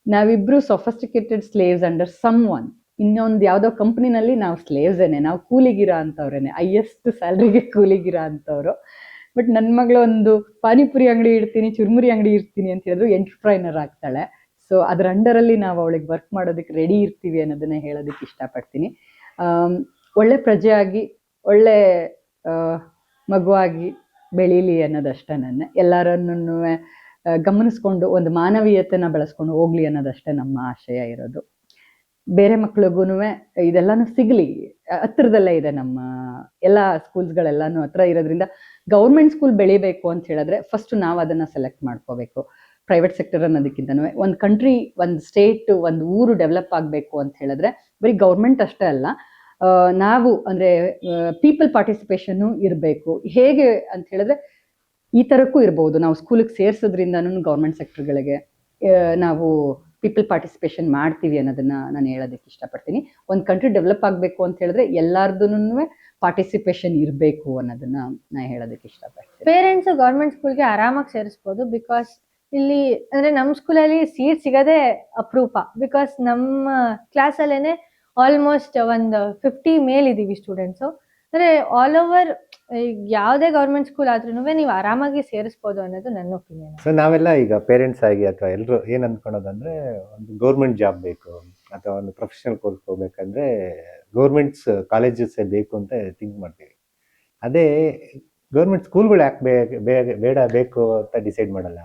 Speaker 3: ನಾವಿಬ್ರು sophisticated slaves under someone. ಇನ್ನೊಂದು ಯಾವುದೋ ಕಂಪ್ನಿನಲ್ಲಿ ನಾವು ಸ್ಲೇವ್ಸೇನೆ, ನಾವು ಕೂಲಿಗಿರ ಅಂತವ್ರೇನೆ, ಹೈಯೆಸ್ಟ್ ಸ್ಯಾಲ್ರಿಗೆ ಕೂಲಿಗಿರ ಅಂತವ್ರು. ಬಟ್ ನನ್ನ ಮಗಳು ಒಂದು ಪಾನಿಪುರಿ ಅಂಗಡಿ ಇಡ್ತೀನಿ, ಚುರುಮುರಿ ಅಂಗಡಿ ಇರ್ತೀನಿ ಅಂತ ಹೇಳಿದ್ರು ಎಂಟರ್ಪ್ರೈನರ್ ಆಗ್ತಾಳೆ. ಸೊ ಅದ್ರ ಅಂಡರಲ್ಲಿ ನಾವು ಅವಳಿಗೆ ವರ್ಕ್ ಮಾಡೋದಕ್ಕೆ ರೆಡಿ ಇರ್ತೀವಿ ಅನ್ನೋದನ್ನ ಹೇಳೋದಕ್ಕೆ ಇಷ್ಟಪಡ್ತೀನಿ. ಒಳ್ಳೆ ಪ್ರಜೆಯಾಗಿ ಒಳ್ಳೆ ಮಗುವಾಗಿ ಬೆಳೀಲಿ ಅನ್ನೋದಷ್ಟೇ ನನ್ನ. ಎಲ್ಲರನ್ನೂ ಗಮನಿಸ್ಕೊಂಡು ಒಂದು ಮಾನವೀಯತೆನ ಬೆಳೆಸ್ಕೊಂಡು ಹೋಗ್ಲಿ ಅನ್ನೋದಷ್ಟೇ ನಮ್ಮ ಆಶಯ ಇರೋದು. ಬೇರೆ ಮಕ್ಳಿಗೂ ಇದೆಲ್ಲಾನು ಸಿಗಲಿ, ಹತ್ರದಲ್ಲೇ ಇದೆ ನಮ್ಮ ಎಲ್ಲ ಸ್ಕೂಲ್ಸ್ಗಳೆಲ್ಲಾನು ಹತ್ರ ಇರೋದ್ರಿಂದ ಗೌರ್ಮೆಂಟ್ ಸ್ಕೂಲ್ ಬೆಳಿಬೇಕು ಅಂತ ಹೇಳಿದ್ರೆ ಫಸ್ಟ್ ನಾವು ಅದನ್ನ ಸೆಲೆಕ್ಟ್ ಮಾಡ್ಕೋಬೇಕು. ಪ್ರೈವೇಟ್ ಸೆಕ್ಟರ್ ಅನ್ನೋದಕ್ಕಿಂತನೂ ಒಂದು ಕಂಟ್ರಿ, ಒಂದು ಸ್ಟೇಟ್, ಒಂದು ಊರು ಡೆವಲಪ್ ಆಗಬೇಕು ಅಂತ ಹೇಳಿದ್ರೆ ಬರೀ ಗೌರ್ಮೆಂಟ್ ಅಷ್ಟೇ ಅಲ್ಲ, ನಾವು ಅಂದರೆ ಪೀಪಲ್ ಪಾರ್ಟಿಸಿಪೇಷನ್ನು ಇರಬೇಕು. ಹೇಗೆ ಅಂತ ಹೇಳಿದ್ರೆ ಈ ಥರಕ್ಕೂ ಇರ್ಬೋದು. ನಾವು ಸ್ಕೂಲಿಗೆ ಸೇರಿಸೋದ್ರಿಂದನೂ ಗೌರ್ಮೆಂಟ್ ಸೆಕ್ಟರ್ಗಳಿಗೆ ನಾವು ಪೀಪಲ್ ಪಾರ್ಟಿಸಿಪೇಷನ್ ಮಾಡ್ತೀವಿ ಅನ್ನೋದನ್ನ ನಾನು ಹೇಳೋದಕ್ಕೆ ಇಷ್ಟಪಡ್ತೀನಿ. ಒಂದು ಕಂಟ್ರಿ ಡೆವಲಪ್ ಆಗಬೇಕು ಅಂತ ಹೇಳಿದ್ರೆ ಎಲ್ಲಾರ್ದೂ ಪಾರ್ಟಿಸಿಪೇಷನ್ ಇರಬೇಕು ಅನ್ನೋದನ್ನ ನಾನು ಹೇಳೋದಕ್ಕೆ ಇಷ್ಟಪಡ್ತೀನಿ.
Speaker 1: ಪೇರೆಂಟ್ಸ್ ಗೌರ್ಮೆಂಟ್ ಸ್ಕೂಲ್ಗೆ ಆರಾಮಾಗಿ ಸೇರಿಸ್ಬೋದು. ಬಿಕಾಸ್ ಇಲ್ಲಿ ಅಂದರೆ ನಮ್ಮ ಸ್ಕೂಲಲ್ಲಿ ಸೀಟ್ ಸಿಗೋದೇ ಅಪರೂಪ. ಬಿಕಾಸ್ ನಮ್ಮ ಕ್ಲಾಸಲ್ಲೇನೆ ಆಲ್ಮೋಸ್ಟ್ ಒಂದು 50 ಮೇಲಿದ್ದೀವಿ ಸ್ಟೂಡೆಂಟ್ಸು. ಅಂದರೆ ಆಲ್ ಓವರ್ ಯಾವುದೇ ಗೌರ್ಮೆಂಟ್ ಸ್ಕೂಲ್ ಆದ್ರೂ ನೀವು ಆರಾಮಾಗಿ ಸೇರಿಸ್ಬೋದು ಅನ್ನೋದು ನನ್ನ ಒಪಿನಿಯನ್.
Speaker 2: ಸೊ ನಾವೆಲ್ಲ ಈಗ ಪೇರೆಂಟ್ಸ್ ಆಗಿ ಅಥವಾ ಎಲ್ಲರೂ ಏನು ಅಂದ್ಕೊಳೋದಂದ್ರೆ, ಒಂದು ಗೌರ್ಮೆಂಟ್ ಜಾಬ್ ಬೇಕು ಅಥವಾ ಒಂದು ಪ್ರೊಫೆಷನಲ್ ಕೋರ್ಸ್ ಹೋಗ್ಬೇಕಂದ್ರೆ ಗೌರ್ಮೆಂಟ್ಸ್ ಕಾಲೇಜಸ್ಸೇ ಬೇಕು ಅಂತ ಥಿಂಕ್ ಮಾಡ್ತೀವಿ. ಅದೇ ಗೌರ್ಮೆಂಟ್ ಸ್ಕೂಲ್ಗಳು ಯಾಕೆ ಬೇಡ ಬೇಕು ಅಂತ ಡಿಸೈಡ್ ಮಾಡಲ್ಲ.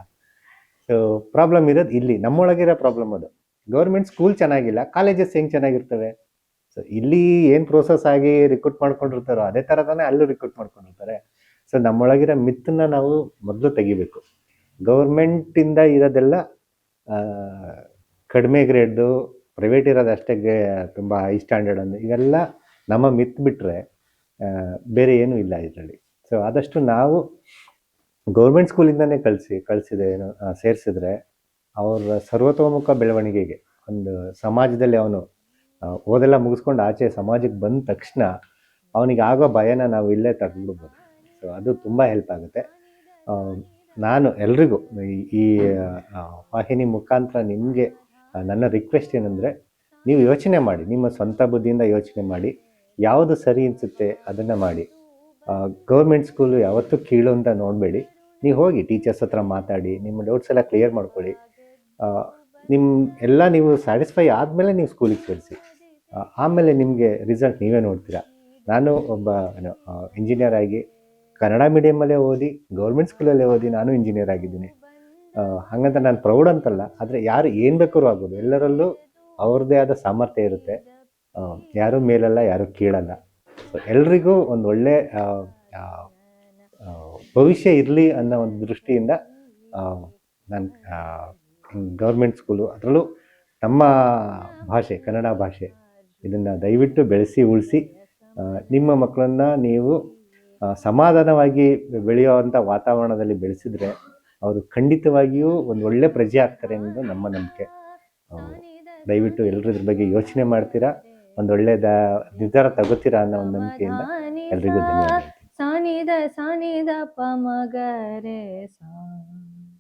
Speaker 2: ಸೊ ಪ್ರಾಬ್ಲಮ್ ಇರೋದು ಇಲ್ಲಿ, ನಮ್ಮೊಳಗಿರೋ ಪ್ರಾಬ್ಲಮ್ ಅದು. ಗೌರ್ಮೆಂಟ್ ಸ್ಕೂಲ್ ಚೆನ್ನಾಗಿಲ್ಲ, ಕಾಲೇಜಸ್ ಹೆಂಗೆ ಚೆನ್ನಾಗಿರ್ತವೆ? ಸೊ ಇಲ್ಲಿ ಏನು ಪ್ರೋಸೆಸ್ ಆಗಿ ರಿಕ್ರೂಟ್ ಮಾಡ್ಕೊಂಡಿರ್ತಾರೋ ಅದೇ ಥರ ತಾನೇ ಅಲ್ಲೂ ರಿಕ್ರೂಟ್ ಮಾಡ್ಕೊಂಡಿರ್ತಾರೆ. ಸೊ ನಮ್ಮೊಳಗಿರೋ ಮಿತ್ತನ್ನ ನಾವು ಮೊದಲು ತೆಗಿಬೇಕು. ಗೌರ್ಮೆಂಟಿಂದ ಇರೋದೆಲ್ಲ ಕಡಿಮೆ ಗ್ರೇಡ್ದು, ಪ್ರೈವೇಟ್ ಇರೋದು ಅಷ್ಟೇ ತುಂಬ ಹೈ ಸ್ಟ್ಯಾಂಡರ್ಡ್ ಅಂದು, ಇವೆಲ್ಲ ನಮ್ಮ ಮಿತ್ ಬಿಟ್ಟರೆ ಬೇರೆ ಏನೂ ಇಲ್ಲ ಇದರಲ್ಲಿ. ಸೊ ಆದಷ್ಟು ನಾವು ಗೌರ್ಮೆಂಟ್ ಸ್ಕೂಲಿಂದನೇ ಸೇರಿಸಿದ್ರೆ ಅವರ ಸರ್ವತೋಮುಖ ಬೆಳವಣಿಗೆಗೆ, ಒಂದು ಸಮಾಜದಲ್ಲಿ ಅವನು ಓದೆಲ್ಲ ಮುಗಿಸ್ಕೊಂಡು ಆಚೆ ಸಮಾಜಕ್ಕೆ ಬಂದ ತಕ್ಷಣ ಅವನಿಗೆ ಆಗೋ ಭಯನ ನಾವು ಇಲ್ಲೇ ತಡೆದ್ಬಿಡ್ಬೋದು. ಸೊ ಅದು ತುಂಬ ಹೆಲ್ಪ್ ಆಗುತ್ತೆ. ನಾನು ಎಲ್ರಿಗೂ ಈ ವಾಹಿನಿ ಮುಖಾಂತರ ನಿಮಗೆ ನನ್ನ ರಿಕ್ವೆಸ್ಟ್ ಏನಂದರೆ, ನೀವು ಯೋಚನೆ ಮಾಡಿ, ನಿಮ್ಮ ಸ್ವಂತ ಬುದ್ಧಿಯಿಂದ ಯೋಚನೆ ಮಾಡಿ, ಯಾವುದು ಸರಿ ಅನಿಸುತ್ತೆ ಅದನ್ನು ಮಾಡಿ. ಗೌರ್ಮೆಂಟ್ ಸ್ಕೂಲು ಯಾವತ್ತೂ ಕೀಳು ಅಂತ ನೋಡಬೇಡಿ. ನೀವು ಹೋಗಿ ಟೀಚರ್ಸ್ ಹತ್ರ ಮಾತಾಡಿ, ನಿಮ್ಮ ಡೌಟ್ಸ್ ಎಲ್ಲ ಕ್ಲಿಯರ್ ಮಾಡ್ಕೊಳ್ಳಿ. ನೀವು ಸ್ಯಾಟಿಸ್ಫೈ ಆದಮೇಲೆ ನೀವು ಸ್ಕೂಲಿಗೆ ಸೇರಿಸಿ. ಆಮೇಲೆ ನಿಮಗೆ ರಿಸಲ್ಟ್ ನೀವೇ ನೋಡ್ತೀರಾ. ನಾನು ಒಬ್ಬ ಇಂಜಿನಿಯರ್ ಆಗಿ ಕನ್ನಡ ಮೀಡಿಯಮಲ್ಲೇ ಓದಿ, ಗೌರ್ಮೆಂಟ್ ಸ್ಕೂಲಲ್ಲೇ ಓದಿ ನಾನು ಇಂಜಿನಿಯರ್ ಆಗಿದ್ದೀನಿ. ಹಾಗಂತ ನಾನು ಪ್ರೌಡ್ ಅಂತಲ್ಲ, ಆದರೆ ಯಾರು ಏನು ಬೇಕಾದ್ರೂ ಆಗ್ಬೋದು. ಎಲ್ಲರಲ್ಲೂ ಅವ್ರದ್ದೇ ಆದ ಸಾಮರ್ಥ್ಯ ಇರುತ್ತೆ. ಯಾರೂ ಮೇಲಲ್ಲ, ಯಾರೂ ಕೀಳಲ್ಲ. ಸೊ ಎಲ್ರಿಗೂ ಒಂದು ಒಳ್ಳೆ ಭವಿಷ್ಯ ಇರಲಿ ಅನ್ನೋ ಒಂದು ದೃಷ್ಟಿಯಿಂದ ನಾನು ಗೌರ್ಮೆಂಟ್ ಸ್ಕೂಲು, ಅದರಲ್ಲೂ ನಮ್ಮ ಭಾಷೆ ಕನ್ನಡ ಭಾಷೆ, ಇದನ್ನು ದಯವಿಟ್ಟು ಬೆಳೆಸಿ ಉಳಿಸಿ ನಿಮ್ಮ ಮಕ್ಕಳನ್ನು ನೀವು ಸಮಾಧಾನವಾಗಿ ಬೆಳೆಯುವಂಥ ವಾತಾವರಣದಲ್ಲಿ ಬೆಳೆಸಿದ್ರೆ ಅವರು ಖಂಡಿತವಾಗಿಯೂ ಒಂದು ಒಳ್ಳೆ ಪ್ರಜೆ ಆಗ್ತಾರೆ ಅನ್ನೋದು ನಮ್ಮ ನಂಬಿಕೆ. ದಯವಿಟ್ಟು ಎಲ್ಲರೂ ಇದ್ರ ಬಗ್ಗೆ ಯೋಚನೆ ಮಾಡ್ತೀರಾ, ಒಂದೊಳ್ಳೆ ನಿರ್ಧಾರ ತಗೋತೀರಾ ಅನ್ನೋ ಒಂದು ನಂಬಿಕೆಯಿಂದ ಎಲ್ರಿಗೂ ಧನ್ಯವಾದ.
Speaker 1: ಸಾನಿದ ಸಾನಿದ ಪಮಗರೆ ಸಾ